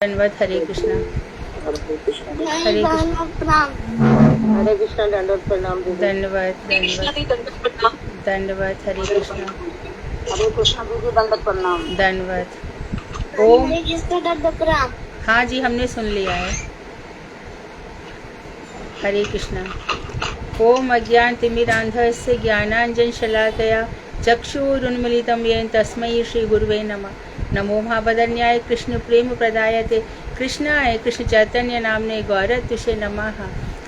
धन्यवाद। हरे कृष्णा। हरे कृष्णा। हरे कृष्णा। दंडवत प्रणाम दीदी। धन्यवाद धन्यवाद धन्यवाद। हरे कृष्णा। हरे कृष्णा दीदी, दंडवत प्रणाम। धन्यवाद। ओम। हरे कृष्णा दंडवत प्रणाम। हाँ जी, हमने सुन लिया है। हरे कृष्णा। ओम अज्ञानतिमिरान्धस्य ज्ञानाञ्जनशलाकया चक्षुरुन्मीलितं येन तस्मै श्रीगुरुवे नमः। नमो महावदन्याय कृष्ण प्रेम प्रदायते कृष्णाय कृष्ण चैतन्य नामने गौरत्युषे नमः।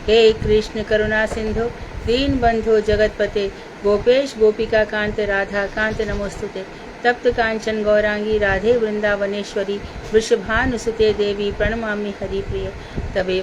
हे कृष्ण करुणा सिंधु दीनबंधु जगतपते गोपेश गोपिका कांत राधा कांत नमोस्तुते। तप्त कांचन गौरांगी राधे वृंदावनेश्वरी वृषभानुसुते देवी प्रणमामि हरिप्रिय। तवे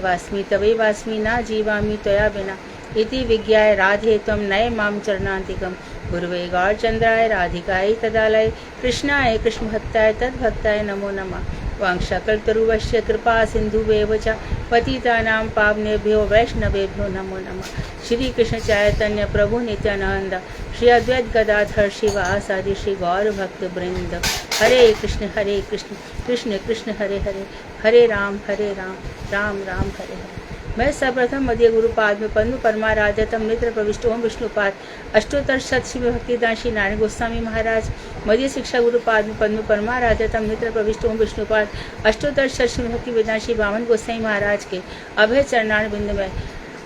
वास्मि ना जीवामि त्वया बिना इति विज्ञाय राधे त्वं नये मां चरणान्तिकं। गुरुवे गौरचन्द्राय राधिकायै तदालय कृष्णाय कृष्णभक्ताय तद्भक्ताय नमो नमः। वांशाकल्पतरुवश्य कृपा सिन्धुवेव च पतितानां पावनेभ्यो वैष्णवेभ्यो नमो नमः। श्री कृष्ण चैतन्य प्रभु नित्यानंद श्री अद्वैत गदाधर शिवासादि श्री गौर भक्त वृंद। हरे कृष्ण कृष्ण कृष्ण हरे हरे, हरे राम राम राम हरे हरे। मैं सर्वप्रथम मध्य गुरु पाद में पद्म परमाराध्यतम नेत्र प्रविष्ट ओम विष्णुपाद अष्टोत्तर शत श्री भक्तिदान श्री नारायण गोस्वामी महाराज मध्य शिक्षा गुरु पाद में पद्म परमाराध्यतम नेत्र प्रविष्ट ओम विष्णुपाद अष्टोत्तर शत श्री भक्ति वेदांत श्री वामन गोस्वामी महाराज के अभय चरणार बिंद में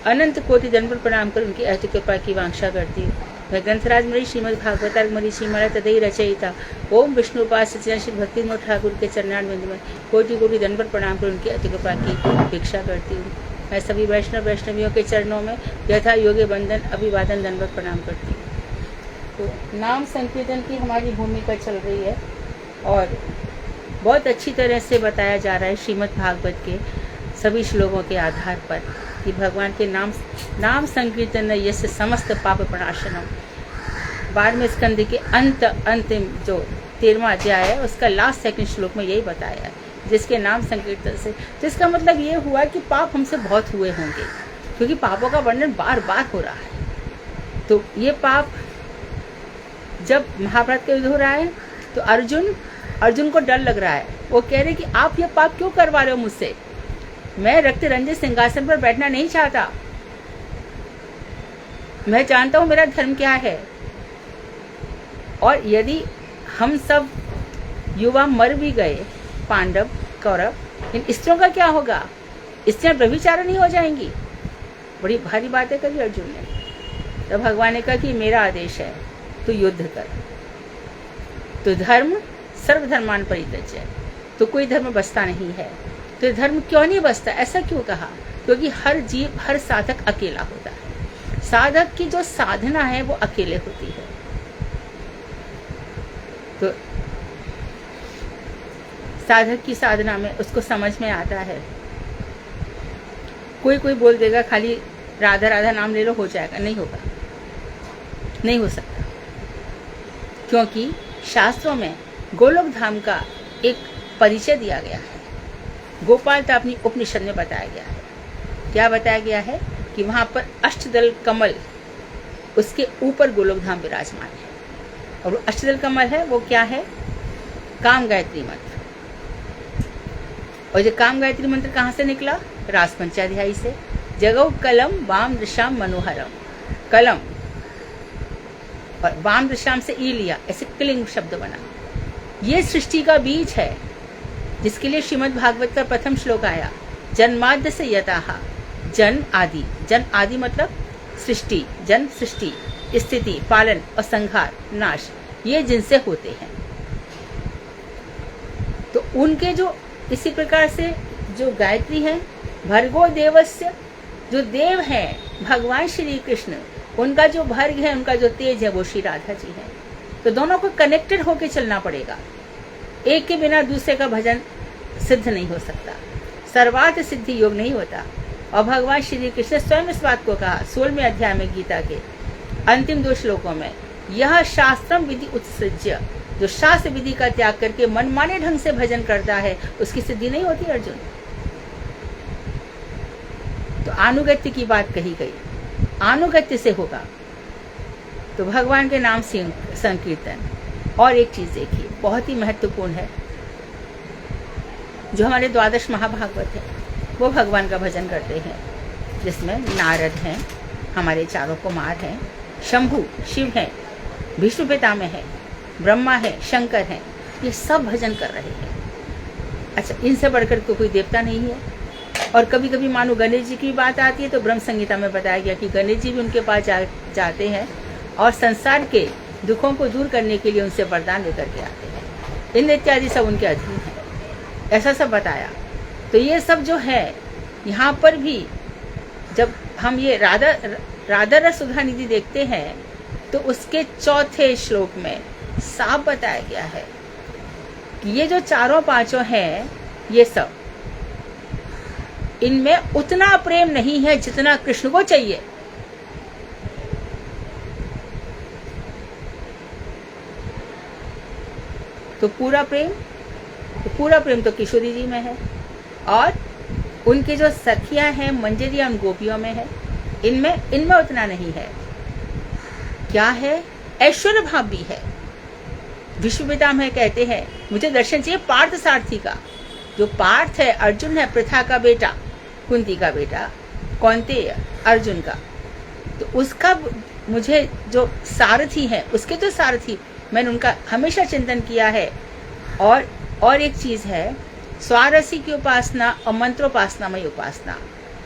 अनंत कोटि दंड प्रणाम कर उनकी अति कृपा की वांछा करती हूँ। मैं ग्रंथराज मरी श्रीमद भागवतार मरी श्रीमला तदई रचयिता ओम विष्णुपाद सच्चिदानंद श्री भक्ति मोह ठाकुर के चरणार बिंद में कोटि कोटि दंड प्रणाम कर उनकी अति कृपा की भिक्षा करती हूँ। मैं सभी वैष्णवियों के चरणों में यथा योग्य बंधन अभिवादन दंडवत प्रणाम करती हूँ। तो नाम संकीर्तन की हमारी भूमिका चल रही है और बहुत अच्छी तरह से बताया जा रहा है श्रीमद् भागवत के सभी श्लोकों के आधार पर कि भगवान के नाम संकीर्तन यस्य समस्त पाप प्रणाशनम। 12वें स्कंद के अंतिम जो 13वां अध्याय है उसका लास्ट सेकंड श्लोक में यही बताया है, जिसके नाम संकीर्तन से, जिसका मतलब ये हुआ कि पाप हमसे बहुत हुए होंगे क्योंकि पापों का वर्णन बार बार हो रहा है। तो ये पाप जब महाभारत का युद्ध हो रहा है तो अर्जुन को डर लग रहा है। वो कह रहे कि आप ये पाप क्यों करवा रहे हो मुझसे, मैं रक्त रंजित सिंहासन पर बैठना नहीं चाहता, मैं जानता हूं मेरा धर्म क्या है। और यदि हम सब युवा मर भी गए, पांडव कौरव, इन स्त्रियों का क्या होगा, स्त्रियां व्यभिचारिणी नहीं हो जाएंगी। बड़ी भारी बातें करी अर्जुन ने। तो भगवान ने कहा कि मेरा आदेश है तो युद्ध कर। तो धर्म सर्वधर्मान परित्यज्य, तो कोई धर्म बसता नहीं है। तो धर्म क्यों नहीं बसता, ऐसा क्यों कहा, क्योंकि हर जीव हर साधक अकेला होता है। साधक की जो साधना है वो अकेले होती है। तो साधक की साधना में उसको समझ में आता है। कोई बोल देगा खाली राधा राधा नाम ले लो हो जाएगा, नहीं होगा, नहीं हो सकता। क्योंकि शास्त्रों में गोलोक धाम का एक परिचय दिया गया है। गोपाल का अपनी उपनिषद में बताया गया है। क्या बताया गया है कि वहां पर अष्टदल कमल, उसके ऊपर गोलोक धाम विराजमान है। और अष्टदल कमल है वो क्या है, काम गायत्री मंत्र। और ये काम गायत्री मंत्र कहाँ से निकला, रास पंचाध्यायी से। जगौ कलम वाम दृशाम मनोहरम, कलम और वाम दृशाम से ई लिया, ऐसे क्लिंग शब्द बना। ये सृष्टि का बीज है जिसके लिए श्रीमद् भागवत का प्रथम श्लोक आया, जन्माद्य से यताहा, जन आदि मतलब सृष्टि, जन्म सृष्टि, स्थिति पालन और संहार नाश, ये जिनसे होते हैं। तो उनके जो इसी प्रकार से जो गायत्री है, भर्गो देवस्य, जो देव है भगवान श्री कृष्ण, उनका जो भर्ग है, उनका जो तेज है वो श्री राधा जी है। तो दोनों को कनेक्टेड होके चलना पड़ेगा। एक के बिना दूसरे का भजन सिद्ध नहीं हो सकता, सर्वार्थ सिद्धि योग नहीं होता। और भगवान श्री कृष्ण स्वयं इस बात को कहा 16वें अध्याय में गीता के अंतिम 2 श्लोकों में, यह शास्त्रम विधि उत्सृज्य, जो शास्त्र विधि का त्याग करके मनमाने ढंग से भजन करता है उसकी सिद्धि नहीं होती अर्जुन। तो अनुगत्य की बात कही गई, अनुगत्य से होगा। तो भगवान के नाम संकीर्तन। और एक चीज देखिए बहुत ही महत्वपूर्ण है, जो हमारे द्वादश महाभागवत है वो भगवान का भजन करते हैं, जिसमें नारद हैं, हमारे चारों कुमार हैं, शंभु शिव हैं, विष्णु पितामह है, ब्रह्मा है, शंकर हैं, ये सब भजन कर रहे हैं। अच्छा, इनसे बढ़कर कोई देवता नहीं है। और कभी कभी मानो गणेश जी की बात आती है तो ब्रह्म संहिता में बताया गया कि गणेश जी भी उनके पास जाते हैं और संसार के दुखों को दूर करने के लिए उनसे वरदान लेकर के आते हैं। इंद्र इत्यादि सब उनके अधीन है, ऐसा सब बताया। तो ये सब जो है यहाँ पर भी जब हम ये राधा रस सुधा निधि देखते हैं तो उसके चौथे श्लोक में साफ बताया गया है कि ये जो चारों पांचों हैं, ये सब इनमें उतना प्रेम नहीं है जितना कृष्ण को चाहिए। तो पूरा प्रेम तो किशोरी जी में है और उनके जो सखियां हैं मंजरियां उन गोपियों में है, इनमें उतना नहीं है। क्या है? ऐश्वर्य भाव भी है। विष्णु पितामह कहते हैं मुझे दर्शन चाहिए पार्थ सारथी का। जो पार्थ है, अर्जुन है, पृथा का बेटा, कुंती का बेटा, कौन्तेय अर्जुन का, तो उसका मुझे जो सारथी है, उसके जो सारथी, मैंने उनका हमेशा चिंतन किया है। और एक चीज है, स्वारसी की उपासना और मंत्रोपासनामय उपासना,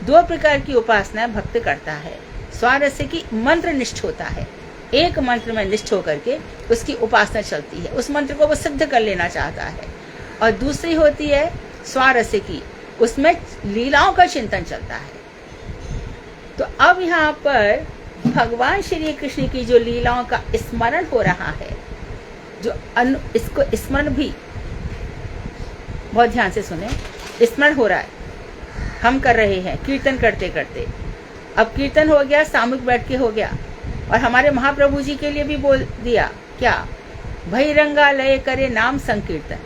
दो प्रकार की उपासना भक्त करता है। स्वारस्य की मंत्र निष्ठ होता है, एक मंत्र में निष्ठ होकर के उसकी उपासना चलती है, उस मंत्र को वो सिद्ध कर लेना चाहता है। और दूसरी होती है स्वारस्य की, उसमें लीलाओं का चिंतन चलता है। तो अब यहाँ पर भगवान श्री कृष्ण की जो लीलाओं का स्मरण हो रहा है, जो इसको स्मरण भी बहुत ध्यान से सुने, स्मरण हो रहा है, हम कर रहे हैं कीर्तन करते करते। अब कीर्तन हो गया, सामूहिक बैठ के हो गया, और हमारे महाप्रभु जी के लिए भी बोल दिया क्या, भैरंगा लय करे नाम संकीर्तन।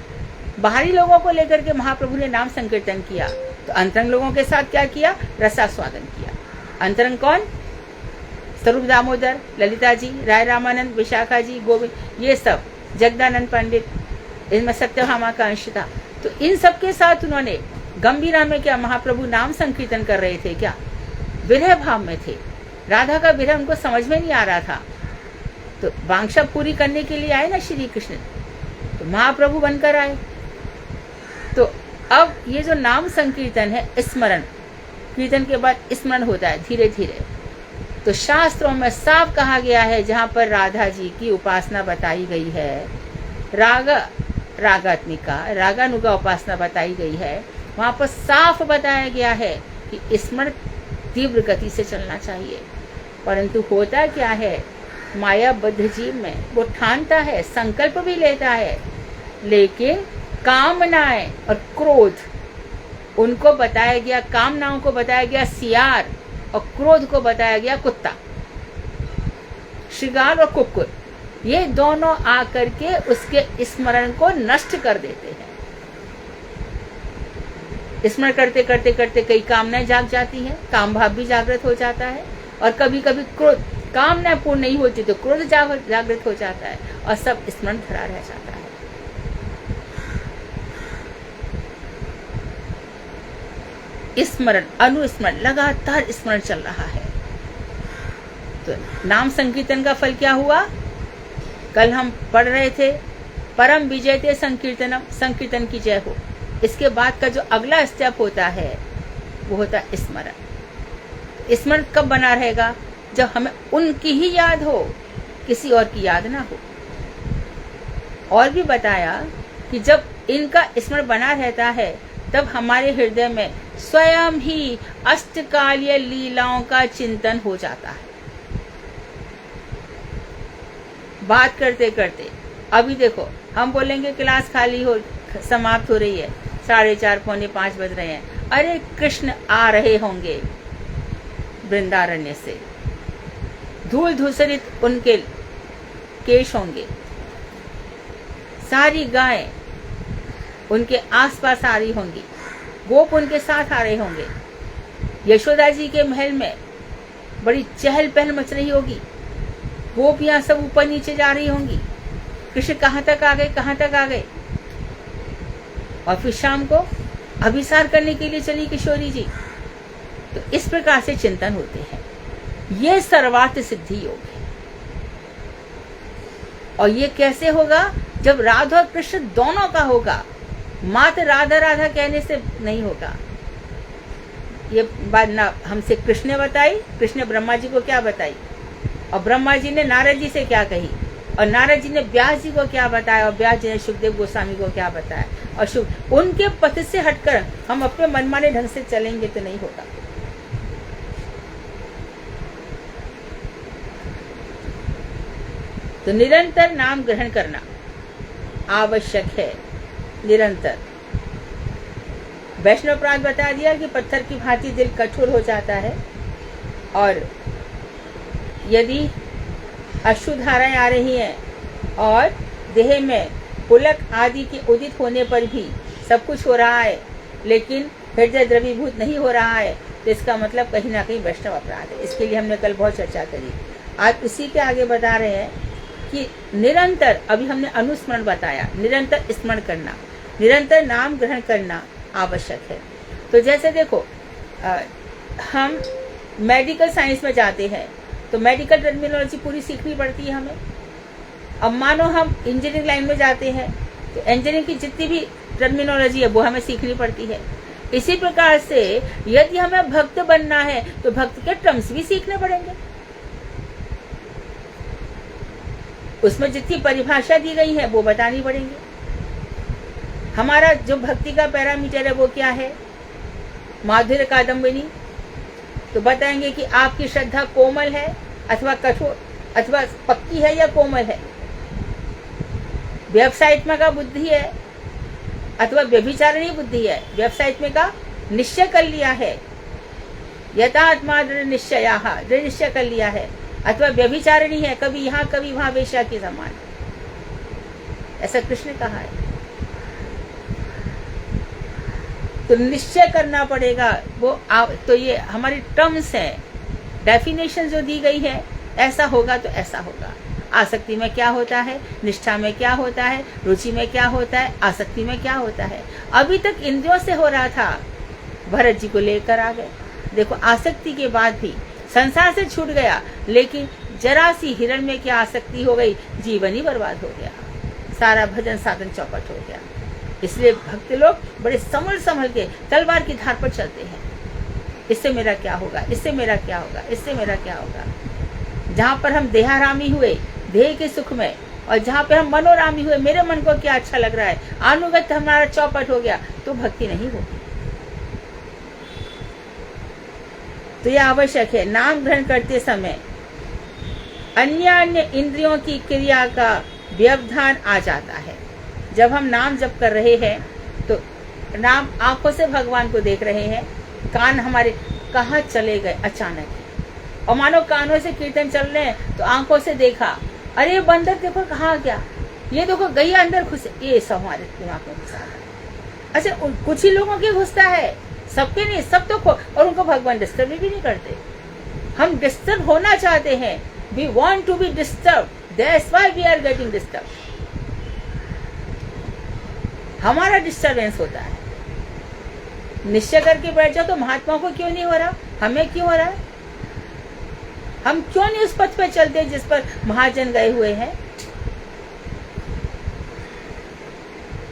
बाहरी लोगों को लेकर के महाप्रभु ने नाम संकीर्तन किया, तो अंतरंग लोगों के साथ क्या किया? रसास्वादन किया। अंतरंग कौन? स्वरूप दामोदर, ललिता जी, राय रामानंद, विशाखा जी, गोविंद, ये सब, जगदानंद पंडित, इनमें सत्यभामा का अंश था। तो इन सब के साथ उन्होंने गंभीरा में क्या महाप्रभु नाम संकीर्तन कर रहे थे, क्या विरह भाव में थे। राधा का विरह उनको समझ में नहीं आ रहा था, तो वांछा पूरी करने के लिए आए ना श्री कृष्ण, तो महाप्रभु बनकर आए। तो अब ये जो नाम संकीर्तन है, स्मरण, कीर्तन के बाद स्मरण होता है धीरे धीरे। तो शास्त्रों में साफ कहा गया है, जहाँ पर राधा जी की उपासना बताई गई है, रागात्मिका रागानुगा उपासना बताई गई है, वहाँ पर साफ बताया गया है कि स्मरण तीव्र गति से चलना चाहिए। परंतु होता क्या है, मायाबद्ध जीव में वो ठानता है, संकल्प भी लेता है, लेकिन कामनाएं और क्रोध, उनको बताया गया, कामनाओं को बताया गया सियार और क्रोध को बताया गया कुत्ता, श्रृंगार और कुक्कुर, ये दोनों आकर के उसके स्मरण को नष्ट कर देते हैं। स्मरण करते करते करते कई कामनाएं जाग जाती हैं, काम भाव भी जागृत हो जाता है, और कभी कभी क्रोध, कामनाएं पूर्ण नहीं होती तो क्रोध जागृत हो जाता है, और सब स्मरण धरा रह जाता है। स्मरण, अनुस्मरण, लगातार स्मरण चल रहा है। तो नाम संकीर्तन का फल क्या हुआ? कल हम पढ़ रहे थे, परम विजयते संकीर्तनम, संकीर्तन की जय हो। इसके बाद का जो अगला स्टेप होता है वो होता है स्मरण। स्मरण कब बना रहेगा? जब हमें उनकी ही याद हो, किसी और की याद ना हो। और भी बताया कि जब इनका स्मरण बना रहता है, तब हमारे हृदय में स्वयं ही अष्टकालीय लीलाओं का चिंतन हो जाता है। बात करते करते, अभी देखो हम बोलेंगे क्लास खाली हो, समाप्त हो रही है, 4:30 पौने 5 बज रहे हैं, अरे कृष्ण आ रहे होंगे वृंदारण्य से, धूल धूसरित उनके केश होंगे, सारी गायें उनके आसपास आ रही होंगी, गोप उनके साथ आ रहे होंगे, यशोदा जी के महल में बड़ी चहल पहल मच रही होगी, गोपियां सब ऊपर नीचे जा रही होंगी, कृष्ण कहाँ तक आ गए, कहाँ तक आ गए। और फिर शाम को अभिसार करने के लिए चली किशोरी जी। तो इस प्रकार से चिंतन होते हैं। ये सर्वार्थ सिद्धि योग है। और ये कैसे होगा? जब राधा और कृष्ण दोनों का होगा, मात्र राधा राधा कहने से नहीं होगा। ये बात ना हमसे कृष्ण ने बताई, कृष्ण ने ब्रह्मा जी को क्या बताई, और ब्रह्मा जी ने नारद जी से क्या कही, और नारद जी ने व्यास जी को क्या बताया, और व्यास जी ने सुखदेव गोस्वामी को क्या बताया। और उनके पथ से हटकर हम अपने मनमाने ढंग से चलेंगे तो नहीं होगा। तो निरंतर नाम ग्रहण करना आवश्यक है। निरंतर वैष्णव प्रांत बता दिया कि पत्थर की भांति दिल कठोर हो जाता है, और यदि अश्रु धाराएं आ रही हैं और देह में पुलक आदि के उदित होने पर भी सब कुछ हो रहा है, लेकिन हृदय द्रवीभूत नहीं हो रहा है, तो इसका मतलब कहीं ना कहीं वैष्णव अपराध है। इसके लिए हमने कल बहुत चर्चा करी। आज उसी के आगे बता रहे हैं कि निरंतर, अभी हमने अनुस्मरण बताया, निरंतर स्मरण करना, निरंतर नाम ग्रहण करना आवश्यक है। तो जैसे देखो, हम मेडिकल साइंस में जाते हैं तो मेडिकल टर्मिनोलॉजी पूरी सीखनी पड़ती है हमें। अब मानो हम इंजीनियरिंग लाइन में जाते हैं तो इंजीनियरिंग की जितनी भी टर्मिनोलॉजी है वो हमें सीखनी पड़ती है। इसी प्रकार से यदि हमें भक्त बनना है तो भक्त के टर्म्स भी सीखने पड़ेंगे। उसमें जितनी परिभाषा दी गई है वो बतानी पड़ेगी। हमारा जो भक्ति का पैरामीटर है वो क्या है? माधुर्य कादम्बिनी। तो बताएंगे कि आपकी श्रद्धा कोमल है अथवा कठोर, अथवा पक्की है या कोमल है। वेबसाइट में का बुद्धि है अथवा व्यभिचारिणी बुद्धि है। वेबसाइट में का निश्चय कर लिया है, यथात्मा दृढ़ निश्चय कर लिया है, अथवा व्यभिचारिणी है, कभी यहाँ कभी वहां वेश्या के समान। ऐसा कृष्ण ने कहा है। तो निश्चय करना पड़ेगा वो। तो ये हमारी टर्म्स है, डेफिनेशन जो दी गई है, ऐसा होगा तो ऐसा होगा। आसक्ति में क्या होता है, निष्ठा में क्या होता है, रुचि में क्या होता है, आसक्ति में क्या होता है। अभी तक इंद्रियों से हो रहा था, भरत जी को लेकर आ गए। देखो, आसक्ति के बाद भी संसार से छूट गया, लेकिन जरा सी हिरण में क्या आसक्ति हो गई, जीवन ही बर्बाद हो गया, सारा भजन साधन चौपट हो गया। इसलिए भक्त लोग बड़े संभल के तलवार की धार पर चलते हैं। इससे मेरा क्या होगा, इससे मेरा क्या होगा, इससे मेरा क्या होगा। जहाँ पर हम देहारामी हुए देह के सुख में, और जहाँ पर हम मनोरामी हुए मेरे मन को क्या अच्छा लग रहा है, अनुगत हमारा चौपट हो गया, तो भक्ति नहीं होगी। तो यह आवश्यक है। नाम ग्रहण करते समय अन्य इंद्रियों की क्रिया का व्यवधान आ जाता है। जब हम नाम जप कर रहे हैं तो नाम, आंखों से भगवान को देख रहे हैं, कान हमारे कहाँ चले गए अचानक, और मानो कानों से कीर्तन चल रहे हैं तो आंखों से देखा, अरे बंदर देखो कहाँ गया, ये देखो गई अंदर घुसे, ये सब हमारे दिमाग में घुसा है। अच्छा, कुछ ही लोगों के घुसता है, सबके नहीं, सब तो और उनको भगवान डिस्टर्ब भी नहीं करते। हम डिस्टर्ब होना चाहते हैं, we want to be disturb, that's why we are getting disturb. हमारा डिस्टर्बेंस होता है। निश्चय करके बैठ जाओ तो महात्माओं को क्यों नहीं हो रहा, हमें क्यों हो रहा है? हम क्यों नहीं उस पथ पे चलते जिस पर महाजन गए हुए हैं?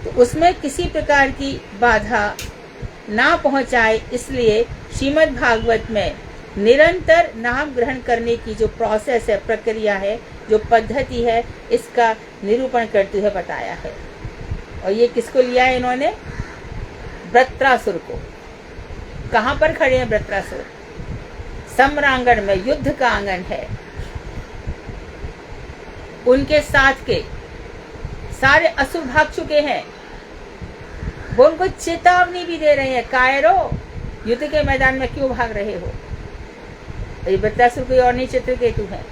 तो उसमें किसी प्रकार की बाधा ना पहुंचाए, इसलिए श्रीमद् भागवत में निरंतर नाम ग्रहण करने की जो प्रोसेस है, प्रक्रिया है, जो पद्धति है, इसका निरूपण करते हुए बताया है। और ये किसको लिया है इन्होंने? वृत्रासुर को। कहां पर खड़े हैं वृत्रासुर? सम्रांगण में, युद्ध का आंगन है। उनके साथ के सारे असुर भाग चुके हैं। वो उनको चेतावनी भी दे रहे हैं, कायरो युद्ध के मैदान में क्यों भाग रहे हो? ये वृत्रासुर कोई और नहीं, चित्रकेतु है।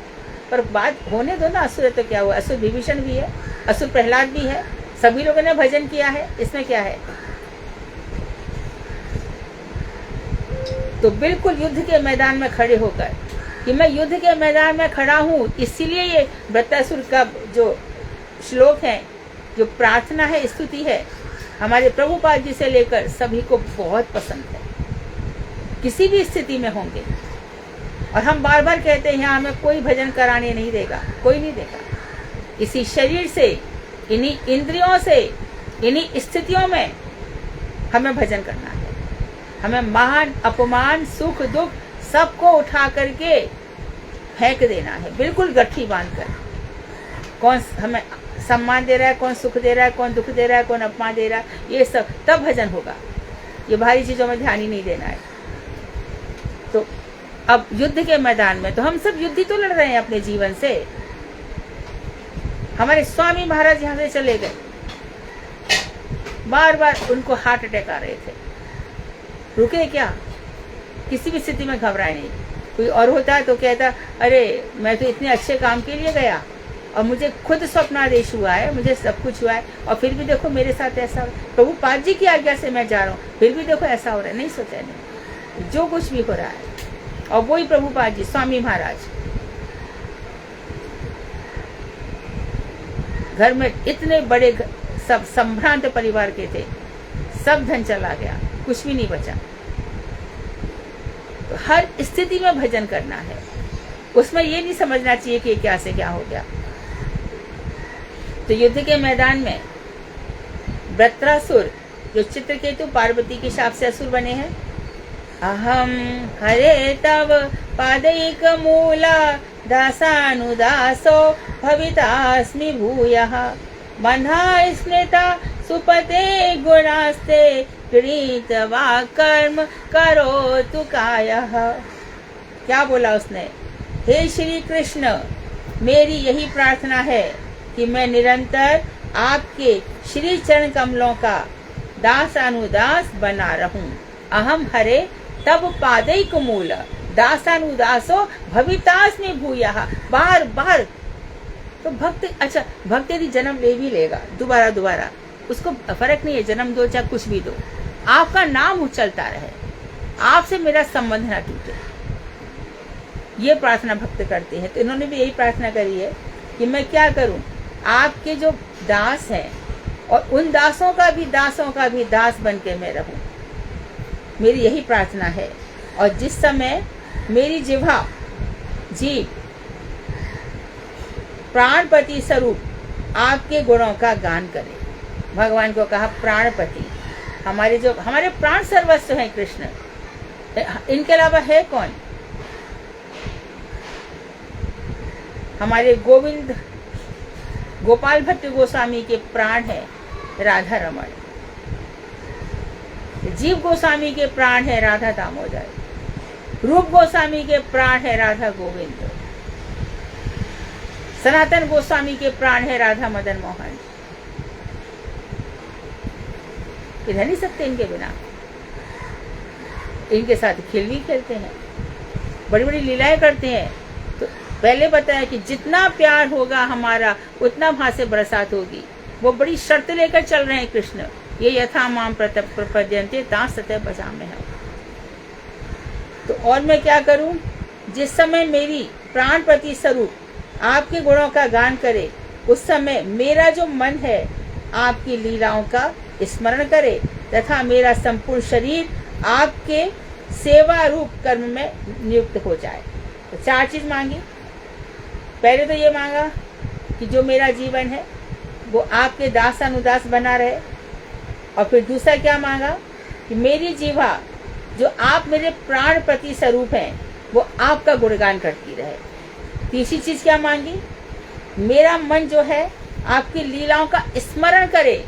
पर बात होने दो ना, असुर तो क्या हुआ? असुर विभीषण भी है, असुर प्रहलाद भी है, सभी लोगों ने भजन किया है, इसमें क्या है? तो बिल्कुल युद्ध के मैदान में खड़े होकर कि मैं युद्ध के मैदान में खड़ा हूं, इसीलिए ये वृत्रासुर का जो श्लोक है, जो प्रार्थना है, स्तुति है, हमारे प्रभुपाद जी से लेकर सभी को बहुत पसंद है, किसी भी स्थिति में होंगे। और हम बार बार कहते हैं यहाँ हमें कोई भजन कराने नहीं देगा, कोई नहीं देगा। इसी शरीर से, इन्हीं इंद्रियों से, इन्हीं स्थितियों में हमें भजन करना है। हमें मान अपमान सुख दुख सबको उठा करके फेंक देना है, बिल्कुल गट्ठी बांधकर। कौन हमें सम्मान दे रहा है, कौन सुख दे रहा है, कौन दुख दे रहा है, कौन अपमान दे रहा है, ये सब तब भजन होगा। ये भारी चीजों में ध्यान ही नहीं देना है। तो अब युद्ध के मैदान में तो हम सब युद्ध ही तो लड़ रहे हैं अपने जीवन से। हमारे स्वामी महाराज यहाँ से चले गए, बार बार उनको हार्ट अटैक आ रहे थे, रुके क्या? किसी भी स्थिति में घबराए नहीं। कोई और होता तो कहता अरे मैं तो इतने अच्छे काम के लिए गया और मुझे खुद स्वप्नादेश हुआ है, मुझे सब कुछ हुआ है, और फिर भी देखो मेरे साथ ऐसा हो। प्रभुपाद जी की आज्ञा से मैं जा रहा हूँ, फिर भी देखो ऐसा हो रहा है। नहीं सोचा, नहीं, जो कुछ भी हो रहा है। और वही प्रभुपाद जी स्वामी महाराज, घर में इतने बड़े सब संभ्रांत परिवार के थे, सब धन चला गया, कुछ भी नहीं बचा। तो हर स्थिति में भजन करना है, उसमें ये नहीं समझना चाहिए कि क्या से क्या हो गया। तो युद्ध के मैदान में वृत्रासुर, जो चित्रकेतु पार्वती के शाप से असुर बने हैं, अहम हरे तव पादैक मूला दासानुदासो भवितास्मि भूयः मन्हा स्मृता सुपते गुणास्ते गृहीत्वा कर्म करोतु कायः। क्या बोला उसने? हे श्री कृष्ण, मेरी यही प्रार्थना है कि मैं निरंतर आपके श्री चरण कमलों का दासानुदास बना रहूं। अहम हरे तब पादैक मूल दासानुदासो भवितास्मि भूयः। बार बार तो भक्त, अच्छा भक्त यदि जन्म ले भी लेगा दोबारा दोबारा, उसको फर्क नहीं है, जन्म दो चाहे कुछ भी दो, आपका नाम उछलता रहे, आपसे मेरा संबंध ना टूटे, ये प्रार्थना भक्त करते हैं। तो इन्होंने भी यही प्रार्थना करी है कि मैं क्या करूं, आपके जो दास हैं और उन दासों का भी दास बन के मैं रहूं, मेरी यही प्रार्थना है। और जिस समय मेरी जिह्वा जीव प्राणपति स्वरूप आपके गुणों का गान करे, भगवान को कहा प्राणपति, हमारे प्राण सर्वस्व हैं कृष्ण, इनके अलावा है कौन? हमारे गोविंद गोपाल भट्ट गोस्वामी के प्राण है राधा रमण, जीव गोस्वामी के प्राण है राधा दामोदर, रूप गोस्वामी के प्राण है राधा गोविंद, सनातन गोस्वामी के प्राण है राधा मदन मोहन। रह नहीं सकते इनके बिना, इनके साथ खेल भी खेलते हैं, बड़ी बड़ी लीलाएं करते हैं। तो पहले बताया कि जितना प्यार होगा हमारा उतना वहां से बरसात होगी। वो बड़ी शर्त लेकर चल रहे हैं कृष्ण, ये यथा माम प्रपद्यन्ते तां सतः भजाम्यहम् है। तो और मैं क्या करूं? जिस समय मेरी प्राणपति स्वरूप आपके गुणों का गान करे, उस समय मेरा जो मन है आपकी लीलाओं का स्मरण करे तथा मेरा संपूर्ण शरीर आपके सेवा रूप कर्म में नियुक्त हो जाए। तो 4 चीज मांगी। पहले तो ये मांगा कि जो मेरा जीवन है वो आपके दास अनुदास बना रहे, और फिर दूसरा क्या मांगा कि मेरी जीवा जो आप मेरे प्राण प्रति स्वरूप हैं वो आपका गुणगान करती रहे। तीसरी चीज क्या मांगी? मेरा मन जो है आपकी लीलाओं का स्मरण करे।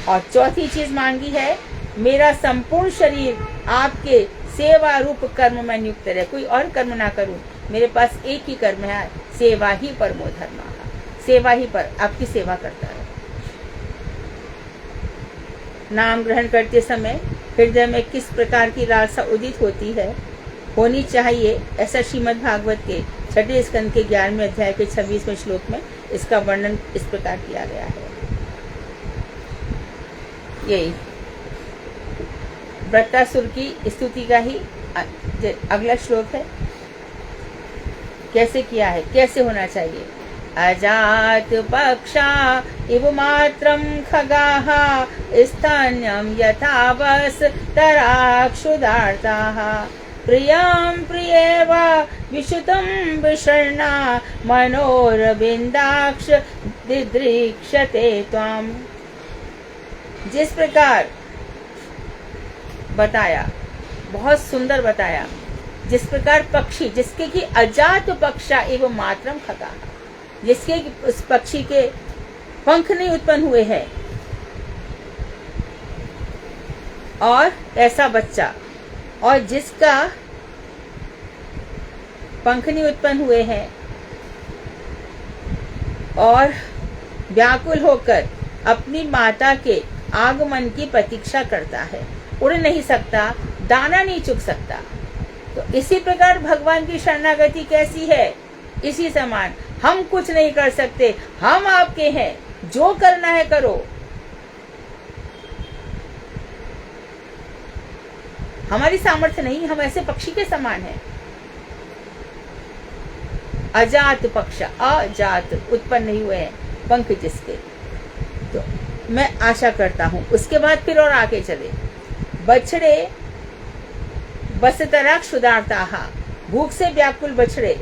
और चौथी चीज मांगी है मेरा संपूर्ण शरीर आपके सेवा रूप कर्म में नियुक्त रहे, कोई और कर्म ना करूं, मेरे पास एक ही कर्म है, सेवा ही परमो धर्मः, सेवा ही पर आपकी सेवा करता है। नाम ग्रहण करते समय हृदय में किस प्रकार की लालसा उदित होती है, होनी चाहिए, ऐसा श्रीमद् भागवत के 6 स्कंद के 11वें अध्याय के 26वें श्लोक में इसका वर्णन इस प्रकार किया गया है। यही वृत्रासुर की स्तुति का ही अगला श्लोक है। कैसे किया है, कैसे होना चाहिए। अजात पक्षा इव मात्रं खगाः स्थान्यं यथा वस्तराक्षुदार्ताः प्रियं प्रियेव विशुतं विषण्णा मनोरविन्दाक्ष दिदृक्षते त्वाम्। जिस प्रकार बताया, बहुत सुंदर बताया, जिस प्रकार पक्षी जिसके कि अजात पक्षा एवं मात्रम खगा, जिसके उस पक्षी के पंख नहीं उत्पन्न हुए हैं, और ऐसा बच्चा, और जिसका पंख नहीं उत्पन्न हुए हैं और व्याकुल होकर अपनी माता के आगमन की प्रतीक्षा करता है, उड़ नहीं सकता, दाना नहीं चुग सकता। तो इसी प्रकार भगवान की शरणागति कैसी है? इसी समान। हम कुछ नहीं कर सकते, हम आपके हैं, जो करना है करो। हमारी सामर्थ्य नहीं, हम ऐसे पक्षी के समान हैं। अजात पक्ष, अजात उत्पन्न नहीं हुए हैं, पंख जिसके। तो मैं आशा करता हूं उसके बाद फिर और आगे चले। बछड़े बसतरा क्षुदार्ताहा, भूख से व्याकुल बछड़े